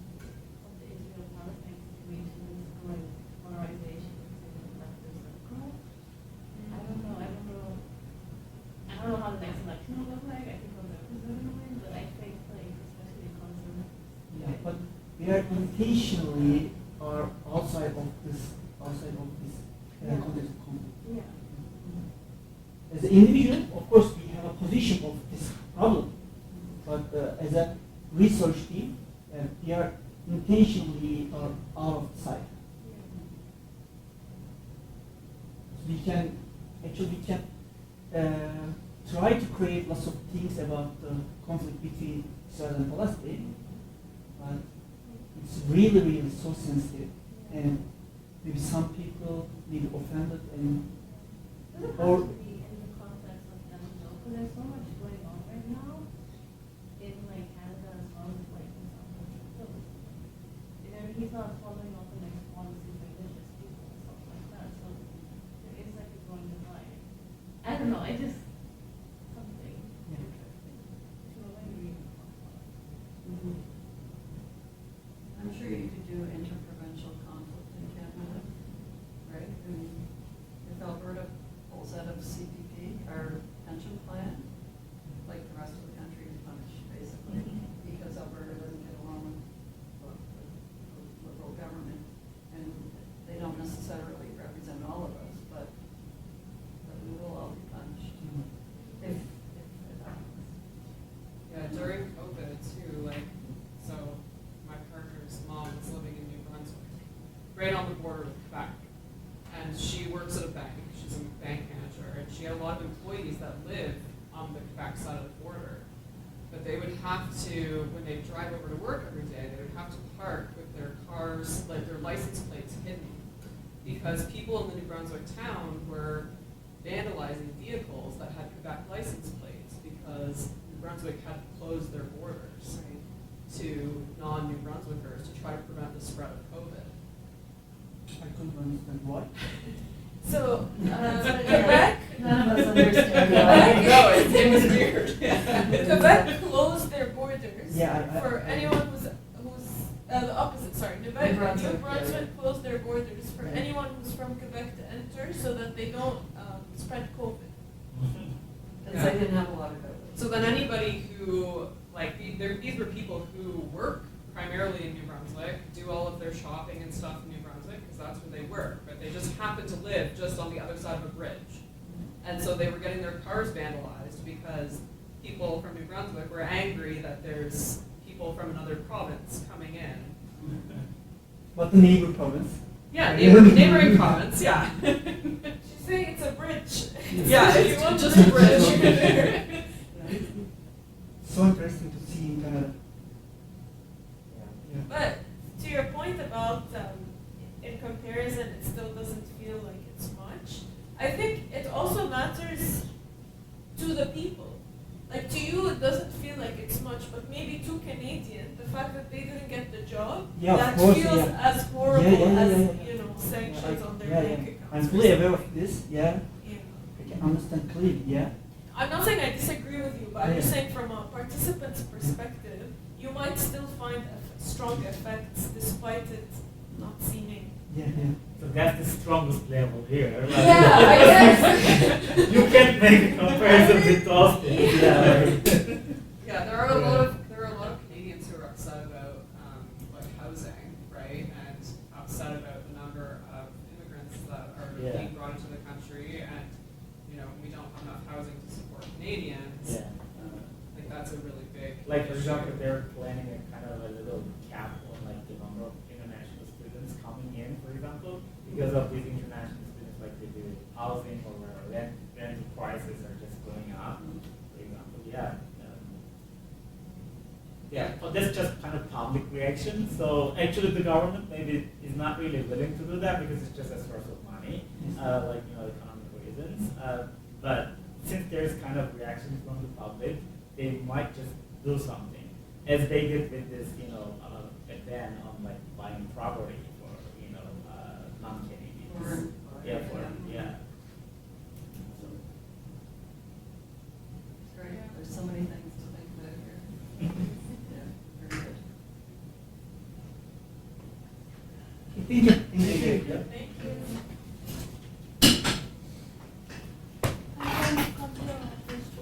of the Israel-Palestine situation and this growing polarization within the leftist circle. I don't know how the next election will look like. I think conservatives are going to win, but I think like especially conservatives. Yeah, but we are intentionally are outside of this Yeah. context of conflict. Yeah. As an individual, of course, we have a position of this problem, but as a research team, we are intentionally out of sight. We can try to create lots of things about the conflict between Israel and Palestine, but it's really, really so sensitive, and maybe some people may be offended, and Doesn't or have to be in the context of them though, because there's so much going on right now in like Canada as well as like in South Africa. So, you know, he's not following up the next policy for indigenous people and stuff like that. So there is like a growing divide. I don't know, I just something Yeah. interesting. So when we talk about it. Mhm. I'm sure you could do interprovincial conflict in Canada, right? And if Alberta pulls out of CPP, our pension plan, like the rest of the country is punished, basically, because Alberta doesn't get along with the Liberal government. And they don't necessarily represent all of us, but we will all be punished if it happens. Yeah, during COVID too, like, so my partner's mom was living in New Brunswick, right on the border with Quebec. And she works at a bank, she's a bank manager, and she had a lot of employees that live on the Quebec side of the border. But they would have to, when they drive over to work every day, they would have to park with their cars, like their license plates hidden. Because people in the New Brunswick town were vandalizing vehicles that had Quebec license plates because New Brunswick had closed their borders to non-New Brunswickers to try to prevent the spread of COVID. I couldn't understand why. So Quebec, None of us understand why. No, it was weird. Yeah. Quebec closed their borders Yeah, for anyone who's the opposite. Sorry, New Brunswick, Brunswick closed their borders for Yeah. anyone who's from Quebec to enter, so that they don't spread COVID. Because they didn't have a lot of COVID. So then anybody who, like, these were people who work primarily in New Brunswick, do all of their shopping and stuff in New Brunswick, because that's where they work, but they just happen to live just on the other side of a bridge. And so they were getting their cars vandalized because people from New Brunswick were angry that there's people from another province coming in. But the neighbor province. Yeah, neighboring province, yeah. She's saying it's a bridge. Yeah, You it's want just a bridge. bridge. so interesting to see in Canada. Yeah. But to your point about in comparison, it still doesn't feel like it's much. I think it also matters to the people. Like to you, it doesn't feel like it's much, but maybe to Canadian, the fact that they didn't get the job, Yeah, of that course, feels yeah. as horrible as you know sanctions on their bank accounts. I'm fully aware of this. Yeah, Yeah. I can understand clearly. Yeah. I'm not saying I disagree with you, but I'm just Yeah. saying from a participant's perspective, you might still find strong effects despite it not seeming. Yeah, yeah. So that's the strongest level here. Like, Yeah, I guess. You can't make a comparison with those things. Yeah. Yeah, there are a lot of Canadians who are upset about like housing, right, and upset about the number of immigrants that are Yeah. being brought into the country, and you know we don't have enough housing to support Canadians. Yeah. I think that's a really big Like for issue. example, they're planning a kind of a little cap on like the number of international students coming in, for example, because of these international students, like they do housing or rental prices are just going up. For example, yeah. Yeah, but that's just kind of public reaction. So actually, the government maybe is not really willing to do that because it's just a source of money, like economic reasons. But since there's kind of reaction from the public, they might just do something, as they did with this, a ban on like buying property for non-Canadians. Yeah, yeah. So, It's great. There's so many things to think about here. Yeah, very good. Thank you. Thank you.